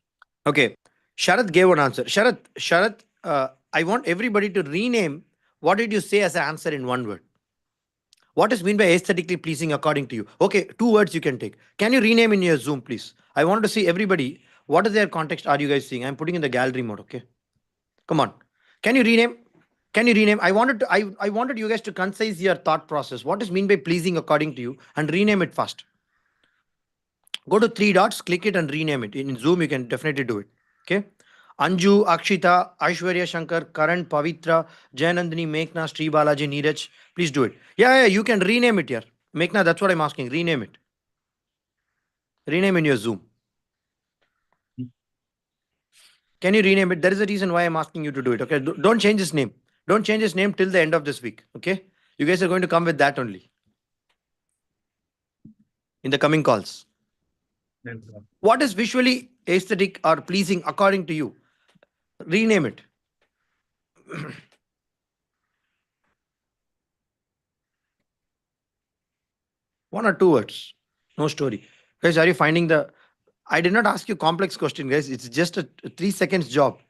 Okay. Sharat gave an answer. Sharat, I want everybody to rename what did you say as an answer in one word. What is mean by aesthetically pleasing according to you? Okay, two words you can take. Can you rename in your Zoom, please? I want to see everybody. What is their context are you guys seeing? I'm putting in the gallery mode, okay? Come on. Can you rename? Can you rename? I wanted you guys to concise your thought process. What is mean by pleasing according to you and rename it fast. Go to three dots, click it and rename it. In Zoom, you can definitely do it. Okay. Anju, Akshita, Aishwarya Shankar, Karan, Pavitra, Jayanandini, Meghna, Sri Balaji, Neeraj. Please do it. Yeah, you can rename it here. Meghna, that's what I'm asking. Rename it. Rename in your Zoom. Can you rename it? There is a reason why I'm asking you to do it. Okay. Don't change his name. Don't change his name till the end of this week. Okay. You guys are going to come with that only in the coming calls. What is visually aesthetic or pleasing according to you? Rename it. One or two words. No story. Guys, are you finding the... I did not ask you complex question, guys. It's just a 3 seconds job.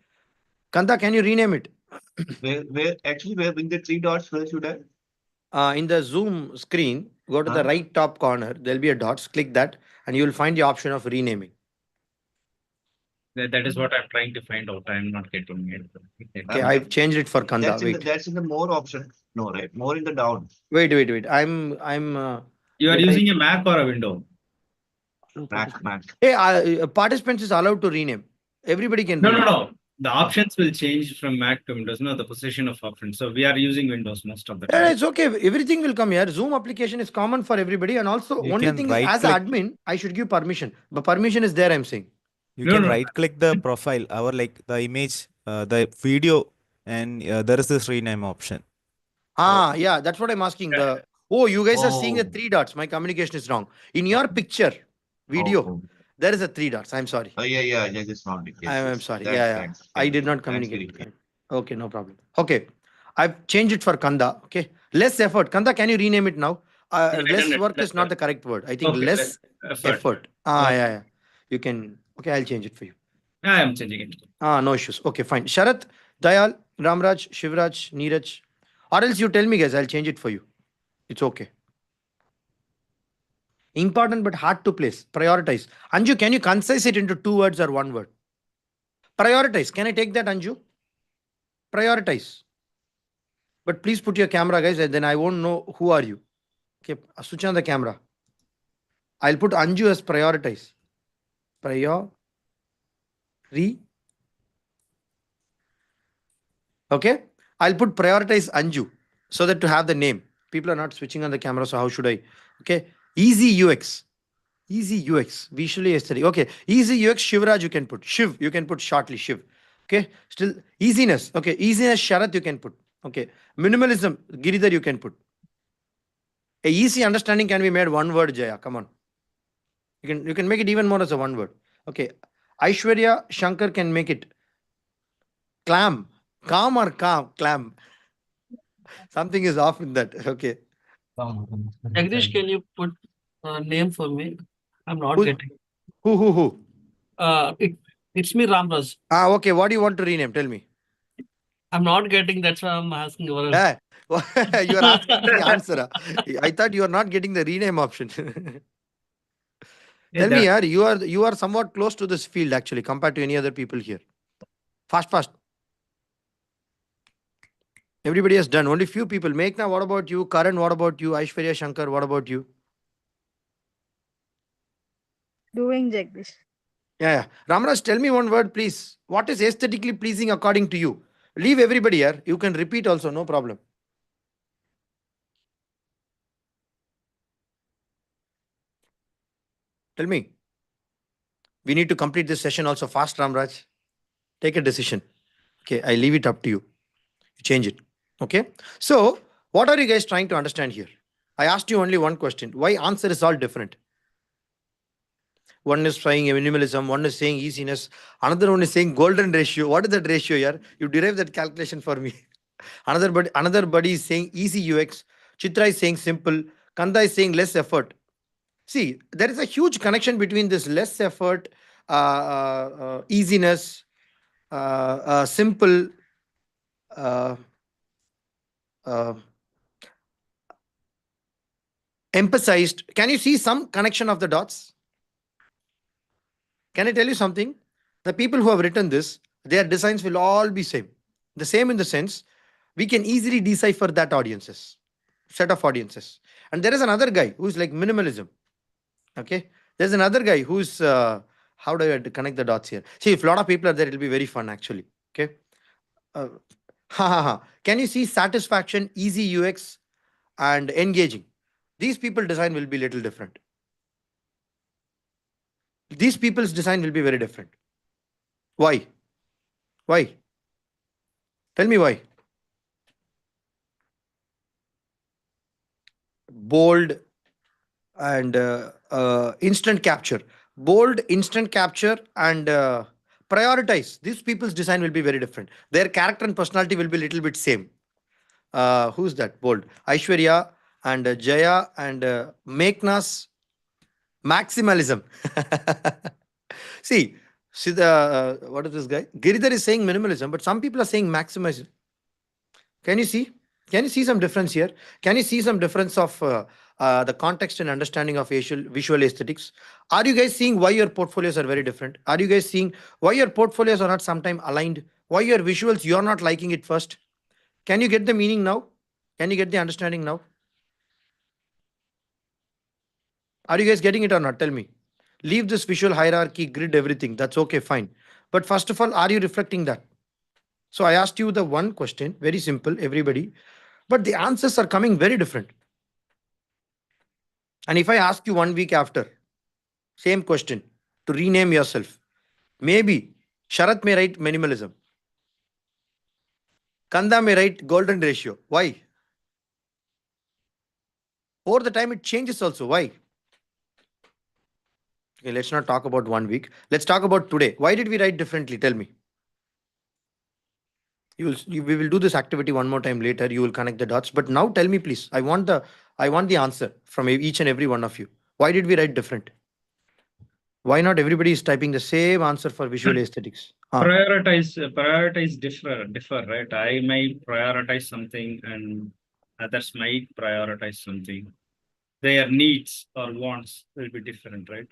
Kanta, can you rename it? Where actually where with the three dots, where should I? In the Zoom screen, go to the right top corner. There'll be a dots. Click that and you will find the option of renaming. That is what I'm trying to find out. I'm not getting it. Okay, I've changed it for Kanda. That's in the more option. No, right? More in the down. Wait. I'm You are wait, using a Mac or a window? Mac. Hey, participants is allowed to rename. Everybody can rename. No. The options will change from Mac to Windows, no, the position of options. So we are using Windows most of the time. Yeah, it's okay. Everything will come here. Zoom application is common for everybody. And also, You only can thing is, as right-click. admin, I should give permission. But permission is there, I'm saying. You No, can no. right click the profile, our like the image, the video, and there is this rename option. Yeah, that's what I'm asking. You guys are seeing the Oh. three dots. My communication is wrong. In your picture, video, Oh. there is a three dots. I'm sorry. Yeah. That is not the case. I'm sorry. Thanks, Yeah. thanks. I did not Thanks, communicate. Giri. Correct. Okay, no problem. Okay. I've changed it for Kanda. Okay. Less effort. Kanda, can you rename it now? Less work is not the correct word. I think Okay, less effort. Okay. Yeah. You can. Okay, I'll change it for you. I am changing it. No issues. Okay, fine. Sharat, Dayal, Ramraj, Shivraj, Neeraj. Or else you tell me, guys. I'll change it for you. It's okay. Important but hard to place. Prioritize. Anju, can you concise it into two words or one word? Prioritize. Can I take that, Anju? Prioritize. But please put your camera, guys, and then I won't know who are you. Okay, switch on the camera. I'll put Anju as prioritize. Okay. I'll put prioritize Anju so that to have the name. People are not switching on the camera, so how should I? Okay. Easy UX. Easy UX. Visually aesthetic. Okay. Easy UX Shivraj you can put. Shiv, you can put shortly Shiv. Okay. Still easiness. Okay. Easiness Sharat you can put. Okay. Minimalism Giridhar you can put. A easy understanding can be made one word, Jaya. Come on. You can make it even more as a one word. Okay. Aishwarya Shankar can make it clam. Calm or calm? Clam. Something is off in that. Okay. Jagdish, can you put a name for me? I'm not Who, getting. who? It it's me, Ramraj. Okay. What do you want to rename? Tell me. I'm not getting. That's why I'm asking over. Eh, you are asking the answer. I thought you are not getting the rename option. Yeah, Tell me, that, yaar, you are somewhat close to this field actually compared to any other people here. Fast. Everybody has done. Only few people. Meghna, what about you? Karan, what about you? Aishwarya Shankar, what about you? Doing Jagdish. Yeah. Ramraj, tell me one word, please. What is aesthetically pleasing according to you? Leave everybody here. You can repeat also, no problem. Tell me. We need to complete this session also fast, Ramraj. Take a decision. Okay, I leave it up to you. You change it. Okay. So, what are you guys trying to understand here? I asked you only one question. Why answer is all different? One is saying minimalism, one is saying easiness, another one is saying golden ratio. What is that ratio here? You derive that calculation for me. Another buddy is saying easy UX. Chitra is saying simple. Kanda is saying less effort. See, there is a huge connection between this less effort, easiness, simple, uh, uh, emphasized. Can you see some connection of the dots? Can I tell you something? The people who have written this, their designs will all be same. The same in the sense we can easily decipher that audiences, set of audiences. And there is another guy who's like minimalism. Okay. There's another guy who's how do I connect the dots here? See, if a lot of people are there, it'll be very fun actually. Okay. Uh, ha ha ha. Can you see satisfaction, easy UX, and engaging? These people design will be little different. These people's design will be very different. Why? Why? Tell me why. Bold and instant capture. Bold, instant capture, and prioritize. These people's design will be very different. Their character and personality will be a little bit same. Who's that? Bold. Aishwarya and Jaya and Meghna's maximalism. See the what is this guy? Giridhar is saying minimalism, but some people are saying maximalism. Can you see? Can you see some difference here? Can you see some difference of the context and understanding of visual aesthetics? Are you guys seeing why your portfolios are very different? Are you guys seeing why your portfolios are not sometime aligned? Why your visuals you are not liking it first? Can you get the meaning now? Can you get the understanding now? Are you guys getting it or not? Tell me. Leave this visual hierarchy, grid, everything. That's okay, fine. But first of all, are you reflecting that? So I asked you the one question, very simple, everybody, but the answers are coming very different. And if I ask you 1 week after, same question, to rename yourself, maybe Sharat may write minimalism. Kanda may write golden ratio. Why? Over the time it changes also. Why? Okay, let's not talk about 1 week. Let's talk about today. Why did we write differently? Tell me. We will do this activity one more time later. You will connect the dots. But now tell me, please. I want the answer from each and every one of you. Why did we write different? Why not everybody is typing the same answer for visual aesthetics? prioritize differ, right? I might prioritize something and others might prioritize something. Their needs or wants will be different, right?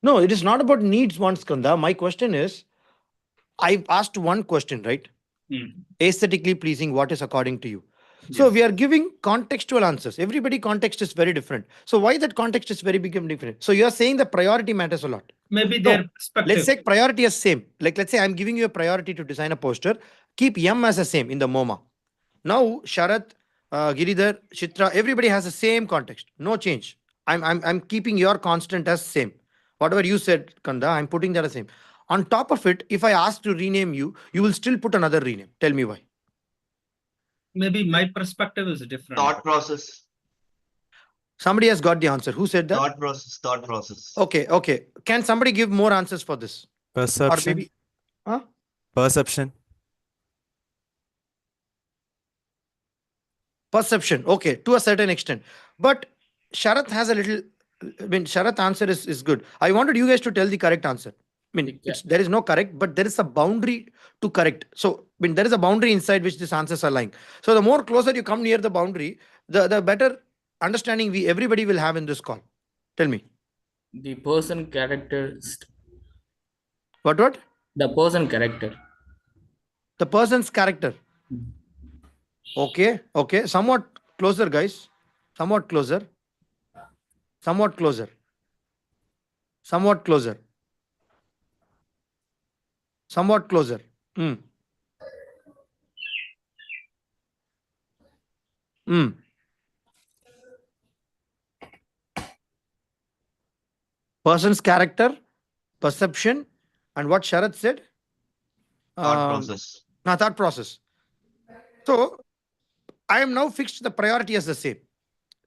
No, it is not about needs, wants, Kanda. My question is, I asked one question, right? Mm. Aesthetically pleasing, what is according to you? So Yes. we are giving contextual answers. Everybody context is very different. So why that context is very become different? So you are saying the priority matters a lot. Maybe No, their let's perspective. say priority is same. Like let's say I'm giving you a priority to design a poster. Keep M as a same in the MoMA. Now, Sharat, Giridhar, Chitra, everybody has the same context. No change. I'm keeping your constant as same. Whatever you said, Kanda, I'm putting that as same. On top of it, if I ask to rename you, you will still put another rename. Tell me why. Maybe my perspective is different. Thought process. Somebody has got the answer. Who said that? Thought process. Thought process. Okay, okay. Can somebody give more answers for this? Or Perception. maybe, huh? Perception. Perception. Okay, to a certain extent. But Sharath has a little. I mean, Sharath answer is good. I wanted you guys to tell the correct answer. I mean, there is no correct, but there is a boundary to correct. So, I mean, there is a boundary inside which these answers are lying. So, the more closer you come near the boundary, the better understanding we everybody will have in this call. Tell me. The person character. What? The person character. The person's character. Okay, okay. Somewhat closer, guys. Somewhat closer. Somewhat closer. Somewhat closer. Somewhat closer. Hmm. Hmm. Person's character, perception, and what Sharath said? Thought process. Thought process. So I am now fixed the priority as the same.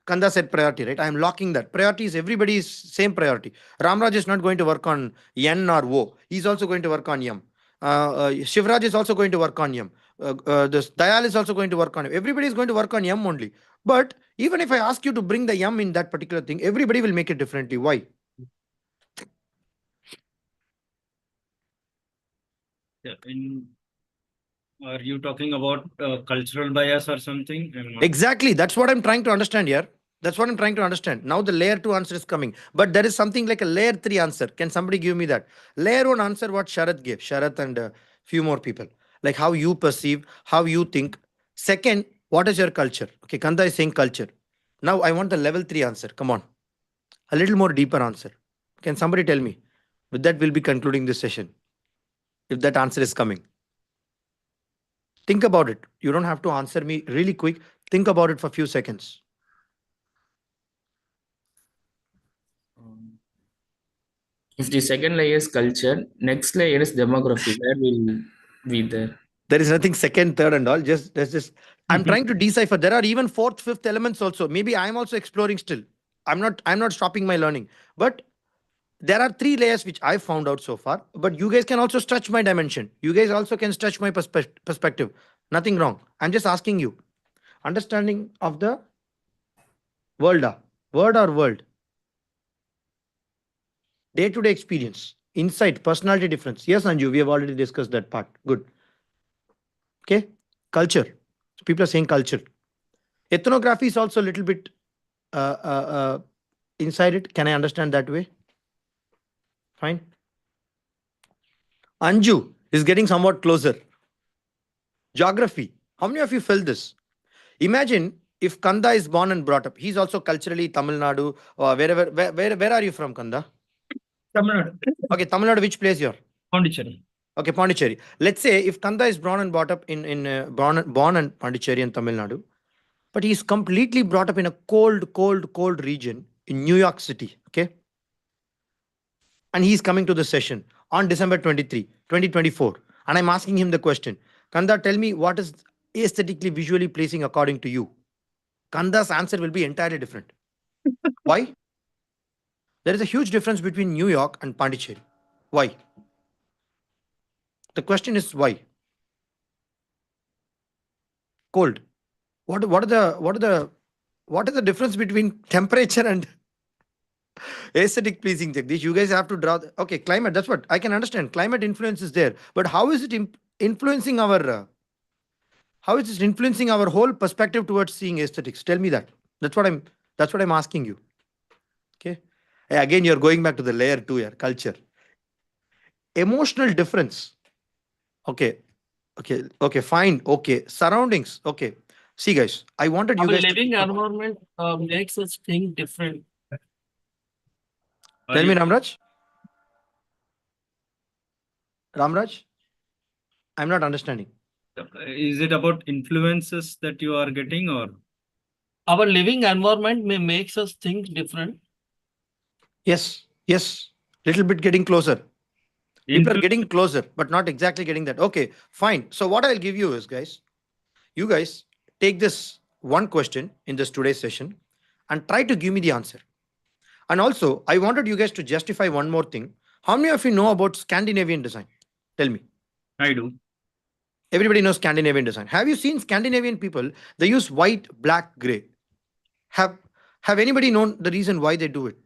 Kanda said priority, right? I am locking that. Priority is everybody's same priority. Ramraj is not going to work on N or O. He's also going to work on Yam. Shivraj is also going to work on Yam. This Dayal is also going to work on Yam. Everybody is going to work on Yam only. But even if I ask you to bring the Yam in that particular thing, everybody will make it differently. Why? Yeah, are you talking about cultural bias or something? Exactly. That's what I'm trying to understand here. That's what I'm trying to understand. Now the layer 2 answer is coming. But there is something like a layer 3 answer. Can somebody give me that? Layer 1 answer what Sharath gave. Sharath and a few more people. Like how you perceive, how you think. Second, what is your culture? Okay, Kanda is saying culture. Now I want the level 3 answer. Come on. A little more deeper answer. Can somebody tell me? With that, we'll be concluding this session. If that answer is coming. Think about it. You don't have to answer me really quick. Think about it for a few seconds. If the second layer is culture, next layer is demography. Where will be there? There is nothing second, third, and all. Just. I'm trying to decipher. There are even fourth, fifth elements also. Maybe I'm also exploring still. I'm not stopping my learning. But there are 3 layers which I found out so far. But you guys can also stretch my dimension. You guys also can stretch my perspective. Nothing wrong. I'm just asking you. Understanding of the world. Word or world? Day-to-day experience. Insight, personality difference. Yes, Anju, we have already discussed that part. Good. Okay. Culture. So people are saying culture. Ethnography is also a little bit inside it. Can I understand that way? Fine. Anju is getting somewhat closer. Geography. How many of you felt this? Imagine if Kanda is born and brought up. He's also culturally Tamil Nadu or wherever. Where are you from, Kanda? Tamil Nadu. Okay, Tamil Nadu. Which place you're? Pondicherry. Okay, Pondicherry. Let's say if Kanda is born and brought up in born in Pondicherry and Tamil Nadu, but he's completely brought up in a cold region in New York City. Okay, and he's coming to the session on December 23, 2024, and I'm asking him the question, Kanda, tell me what is aesthetically visually pleasing according to you. Kanda's answer will be entirely different. Why? There is a huge difference between New York and Pondicherry. Why? The question is why? Cold. What is the difference between temperature and aesthetic pleasing, Jagdish? You guys have to draw. Okay, climate. That's what I can understand. Climate influence is there, but how is it influencing our? How is it influencing our whole perspective towards seeing aesthetics? Tell me that. That's what I'm asking you. Okay. Again, you're going back to the layer 2 here. Culture. Emotional difference. Okay. Okay. Fine. Okay. Surroundings. Okay. See, guys, I wanted you Our guys. living environment makes us think different. Tell me, Ramraj. Ramraj, I'm not understanding. Is it about influences that you are getting, or Our living environment may makes us think different. Yes, yes. Little bit getting closer. People are getting closer, but not exactly getting that. Okay, fine. So what I'll give you is, guys, you guys take this one question in this today's session and try to give me the answer. And also, I wanted you guys to justify one more thing. How many of you know about Scandinavian design? Tell me. I do. Everybody knows Scandinavian design. Have you seen Scandinavian people? They use white, black, gray. Have Have anybody known the reason why they do it?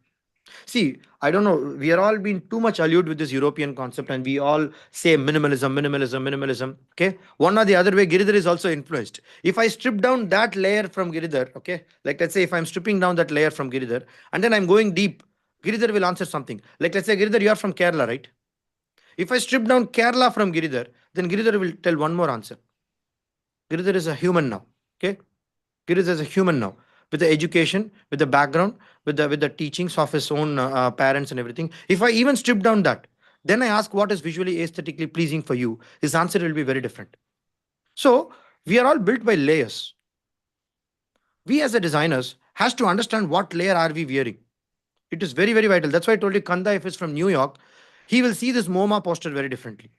See, I don't know. We are all been too much allured with this European concept, and we all say minimalism, minimalism, minimalism. Okay, one or the other way, Giridhar is also influenced. If I strip down that layer from Giridhar, okay, like let's say if I'm stripping down that layer from Giridhar, and then I'm going deep, Giridhar will answer something. Like let's say Giridhar, you are from Kerala, right? If I strip down Kerala from Giridhar, then Giridhar will tell one more answer. Giridhar is a human now. Okay, Girish is a human now, with the education, with the background, with the teachings of his own parents and everything. If I even strip down that, then I ask what is visually aesthetically pleasing for you. His answer will be very different. So we are all built by layers. We as a designers has to understand what layer are we wearing. It is very very vital. That's why I told you Kanda, if it's from New York, he will see this MoMA poster very differently.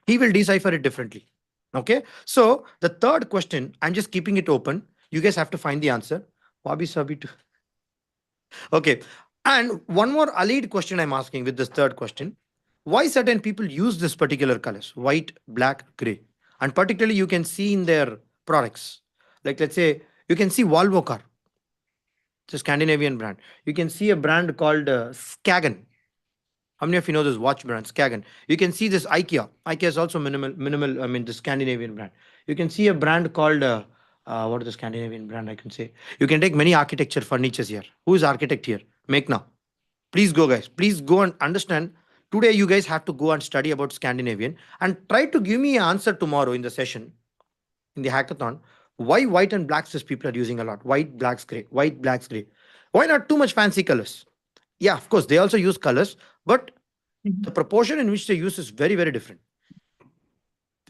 He will decipher it differently. Okay. So the third question, I'm just keeping it open. You guys have to find the answer. Wabi sabi to. Okay. And one more allied question I'm asking with this third question. Why certain people use this particular colors, white, black, gray? And particularly you can see in their products. Like let's say you can see Volvo car. It's a Scandinavian brand. You can see a brand called Skagen. How many of you know this watch brand, Skagen? You can see this IKEA. IKEA is also minimal. I mean, the Scandinavian brand. You can see a brand called what is the Scandinavian brand? I can say you can take many architecture furnitures here. Who is architect here? Make now. Please go, guys. Please go and understand. Today, you guys have to go and study about Scandinavian and try to give me an answer tomorrow in the session in the hackathon. Why white and blacks is people are using a lot? White, blacks, gray. White, blacks, gray. Why not too much fancy colors? Yeah, of course, they also use colors, but the proportion in which they use is very, very different.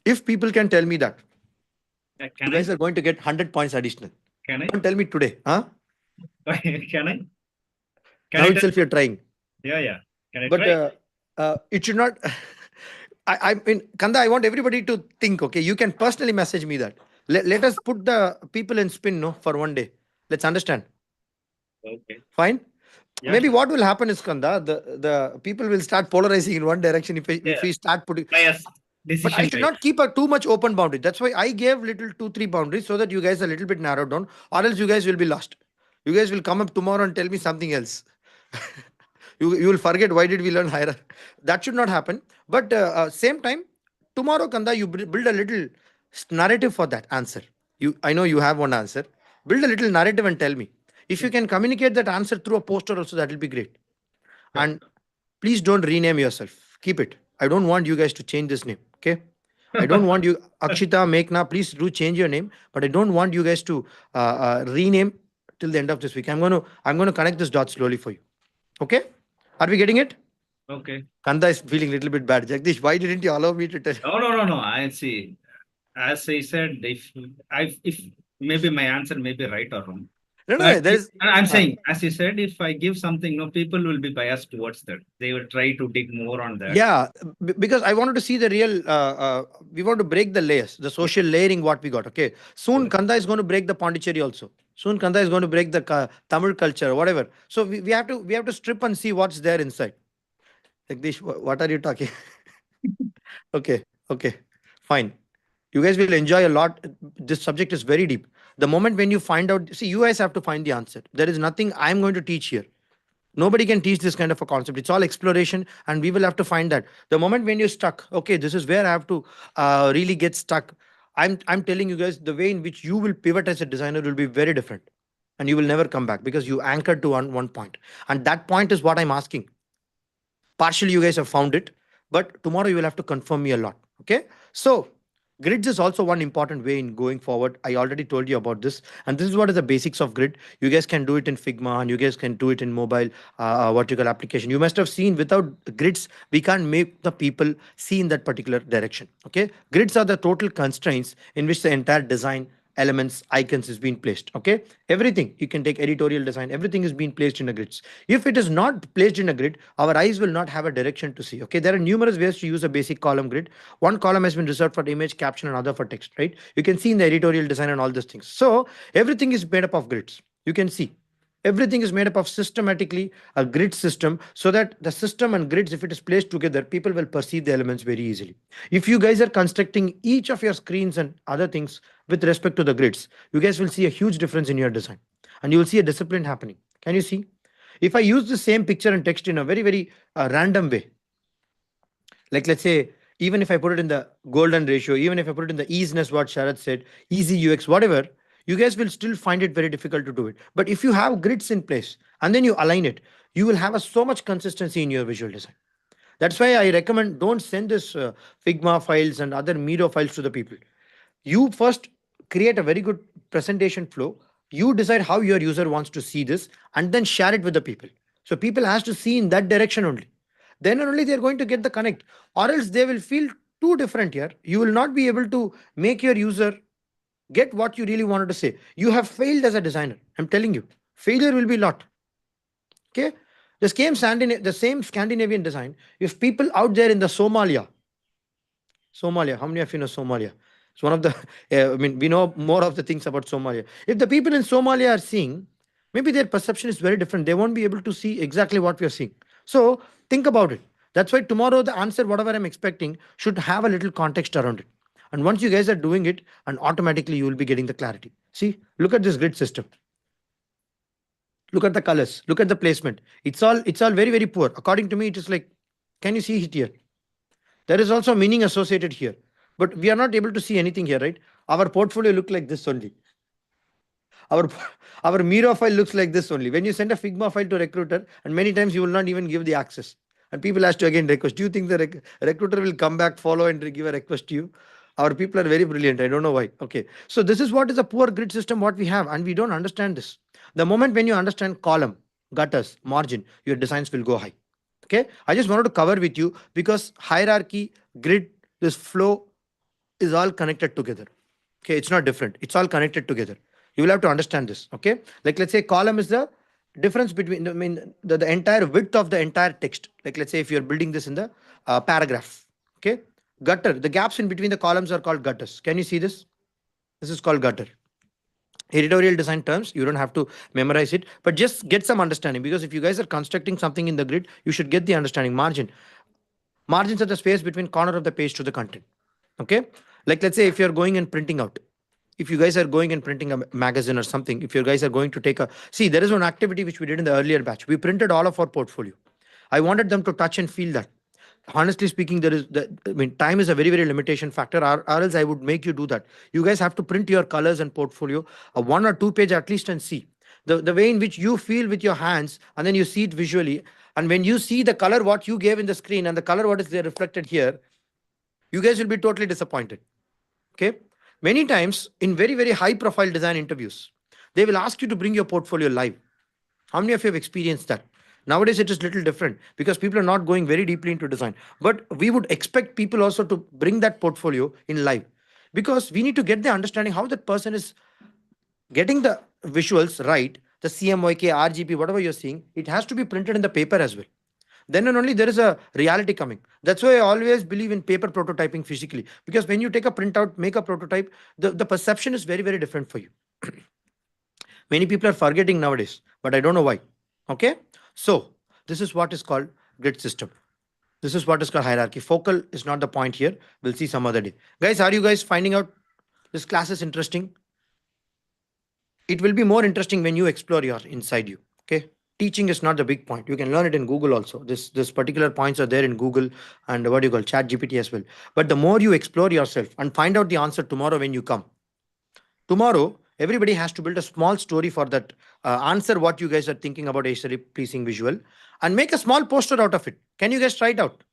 If people can tell me that, you Can guys I? are going to get 100 points additional. Can I? Don't tell me today. Huh? Can I? Now I itself you're trying. Yeah. Can I But try? it should not. I mean, Kanda, I want everybody to think, okay, you can personally message me that. Let us put the people in spin, no, for one day. Let's understand. Okay. Fine. Yeah, Maybe sure. what will happen is, Kanda, the people will start polarizing in one direction if Yeah. we start putting. Bias. But I Decision should bias. not keep a too much open boundary. That's why I gave little 2, 3 boundaries so that you guys are a little bit narrowed down, or else you guys will be lost. You guys will come up tomorrow and tell me something else. You will forget why did we learn hierarchy. That should not happen. But same time, tomorrow, Kanda, you build a little narrative for that answer. I know you have one answer. Build a little narrative and tell me. If you can communicate that answer through a poster also, that will be great. Sure. And please don't rename yourself. Keep it. I don't want you guys to change this name. Okay. I don't want you, Akshita, Meghna, please do change your name, but I don't want you guys to rename till the end of this week. I'm going to connect this dot slowly for you. Okay. Are we getting it? Okay. Kanda is feeling a little bit bad. Jagdish, why didn't you allow me to tell? No. I see. As I said, if maybe my answer may be right or wrong. No, But there is. I'm saying, as you said, if I give something, no, people will be biased towards that. They will try to dig more on that. Yeah, because I wanted to see the real. We want to break the layers, the social layering. What we got. Okay. Soon Kanda is going to break the Pondicherry also. Soon Kanda is going to break the Tamil culture, whatever. So we have to strip and see what's there inside. Jagdish, what are you talking? Okay, okay, fine. You guys will enjoy a lot. This subject is very deep. The moment when you find out, see, you guys have to find the answer. There is nothing I'm going to teach here. Nobody can teach this kind of a concept. It's all exploration, and we will have to find that. The moment when you're stuck, okay, this is where I have to really get stuck. I'm telling you guys, the way in which you will pivot as a designer will be very different, and you will never come back because you anchored to one point, and that point is what I'm asking. Partially, you guys have found it, but tomorrow you will have to confirm me a lot. Okay, so Grids is also one important way in going forward. I already told you about this, and this is what is the basics of grid. You guys can do it in Figma, and you guys can do it in mobile, what you call application. You must have seen without grids, we can't make the people see in that particular direction. Okay, grids are the total constraints in which the entire design elements icons is being placed. Okay, everything you can take editorial design, everything is being placed in a grids. If it is not placed in a grid, our eyes will not have a direction to see. Okay, there are numerous ways to use a basic column grid. One column has been reserved for image caption and other for text, right? You can see in the editorial design and all these things. So everything is made up of grids. You can see everything is made up of systematically a grid system, so that the system and grids, if it is placed together, people will perceive the elements very easily. If you guys are constructing each of your screens and other things with respect to the grids, you guys will see a huge difference in your design, and you will see a discipline happening. Can you see? If I use the same picture and text in a very random way, like let's say, even if I put it in the golden ratio, even if I put it in the easiness, what Sharad said, easy UX, whatever, you guys will still find it very difficult to do it. But if you have grids in place and then you align it, you will have so much consistency in your visual design. That's why I recommend, don't send this Figma files and other Miro files to the people. You first create a very good presentation flow. You decide how your user wants to see this, and then share it with the people. So people has to see in that direction only. Then only they're going to get the connect, or else they will feel too different here. You will not be able to make your user get what you really wanted to say. You have failed as a designer. I'm telling you, failure will be a lot. Okay, the same Scandinavian design. If people out there in the Somalia, how many of you know Somalia? It's one of the, I mean, we know more of the things about Somalia. If the people in Somalia are seeing, maybe their perception is very different. They won't be able to see exactly what we are seeing. So think about it. That's why tomorrow the answer, whatever I'm expecting, should have a little context around it. And once you guys are doing it, and automatically you will be getting the clarity. See, look at this grid system. Look at the colors. Look at the placement. It's all very poor. According to me, it is like, can you see it here? There is also meaning associated here, but we are not able to see anything here, right? Our portfolio look like this only. Our our Miro file looks like this only. When you send a Figma file to a recruiter, and many times you will not even give the access, and people ask to again request. Do you think the recruiter will come back, follow, and give a request to you? Our people are very brilliant. I don't know why. Okay, so this is what is a poor grid system what we have, and we don't understand this. The moment when you understand column, gutters, margin, your designs will go high. Okay, I just wanted to cover with you, because hierarchy, grid, this flow is all connected together. Okay, it's not different, it's all connected together. You will have to understand this. Okay, like let's say column is the difference between, I mean, the entire width of the entire text. Like let's say if you're building this in the paragraph. Okay, gutter, the gaps in between the columns are called gutters. Can you see this? This is called gutter. Editorial design terms, you don't have to memorize it, but just get some understanding, because if you guys are constructing something in the grid, you should get the understanding. Margins are the space between corner of the page to the content. Okay, like let's say if you're going and printing out, if you guys are going and printing a magazine or something, if you guys are going to take a, see, there is one activity which we did in the earlier batch. We printed all of our portfolio. I wanted them to touch and feel that. Honestly speaking, there is I mean, time is a very limitation factor, or else I would make you do that. You guys have to print your colors and portfolio, a 1 or 2 page at least, and see the way in which you feel with your hands, and then you see it visually. And when you see the color what you gave in the screen and the color what is there reflected here, you guys will be totally disappointed. Okay, many times in very high profile design interviews, they will ask you to bring your portfolio live. How many of you have experienced that? Nowadays, it is little different, because people are not going very deeply into design. But we would expect people also to bring that portfolio in live, because we need to get the understanding how that person is getting the visuals right. The CMYK, RGB, whatever you're seeing, it has to be printed in the paper as well. Then and only there is a reality coming. That's why I always believe in paper prototyping physically, because when you take a printout, make a prototype, the perception is very different for you. Many people are forgetting nowadays, but I don't know why. Okay, so this is what is called grid system. This is what is called hierarchy. Focal is not the point here. We'll see some other day. Guys, are you guys finding out this class is interesting? It will be more interesting when you explore your inside you. Okay, teaching is not the big point. You can learn it in Google also. This particular points are there in Google, and what do you call chat GPT as well. But the more you explore yourself and find out the answer tomorrow when you come, tomorrow everybody has to build a small story for that answer what you guys are thinking about aesthetic pleasing visual, and make a small poster out of it. Can you guys try it out?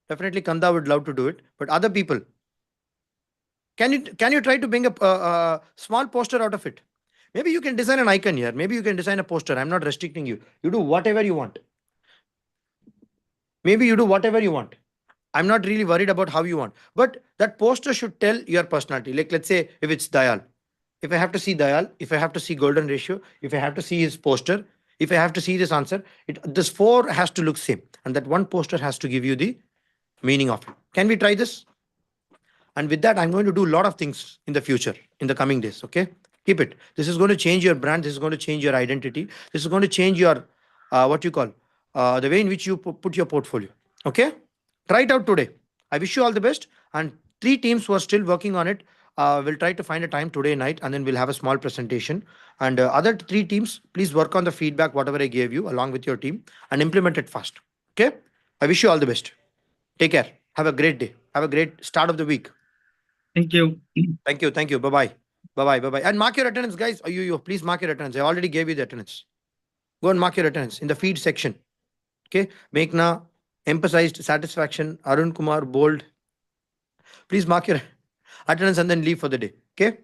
Definitely Kanda would love to do it, but other people, Can you try to bring a small poster out of it? Maybe you can design an icon here. Maybe you can design a poster. I'm not restricting you. You do whatever you want. Maybe you do whatever you want. I'm not really worried about how you want. But that poster should tell your personality. Like, let's say if it's Dayal. If I have to see Dayal, if I have to see golden ratio, if I have to see his poster, if I have to see this answer, this four has to look same. And that one poster has to give you the meaning of it. Can we try this? And with that, I'm going to do a lot of things in the future, in the coming days. Okay. Keep it. This is going to change your brand. This is going to change your identity. This is going to change your, what you call, the way in which you put your portfolio. Okay. Try it out today. I wish you all the best. And 3 teams who are still working on it, will try to find a time today night, and then we'll have a small presentation. And other 3 teams, please work on the feedback, whatever I gave you, along with your team, and implement it fast. Okay. I wish you all the best. Take care. Have a great day. Have a great start of the week. Thank you. Thank you. Thank you. Bye bye. Bye bye. Bye bye. And mark your attendance, guys. You please mark your attendance. I already gave you the attendance. Go and mark your attendance in the feed section. Okay. Meghna emphasized satisfaction. Arun Kumar bold. Please mark your attendance and then leave for the day. Okay.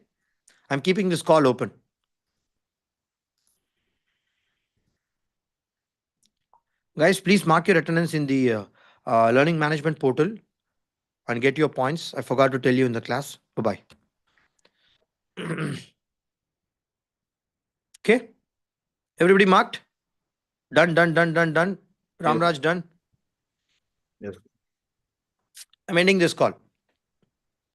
I'm keeping this call open. Guys, please mark your attendance in the learning management portal and get your points. I forgot to tell you in the class. Bye bye. Okay. Everybody marked? Done, done, done, done, done. Ramraj done. Yes. I'm ending this call.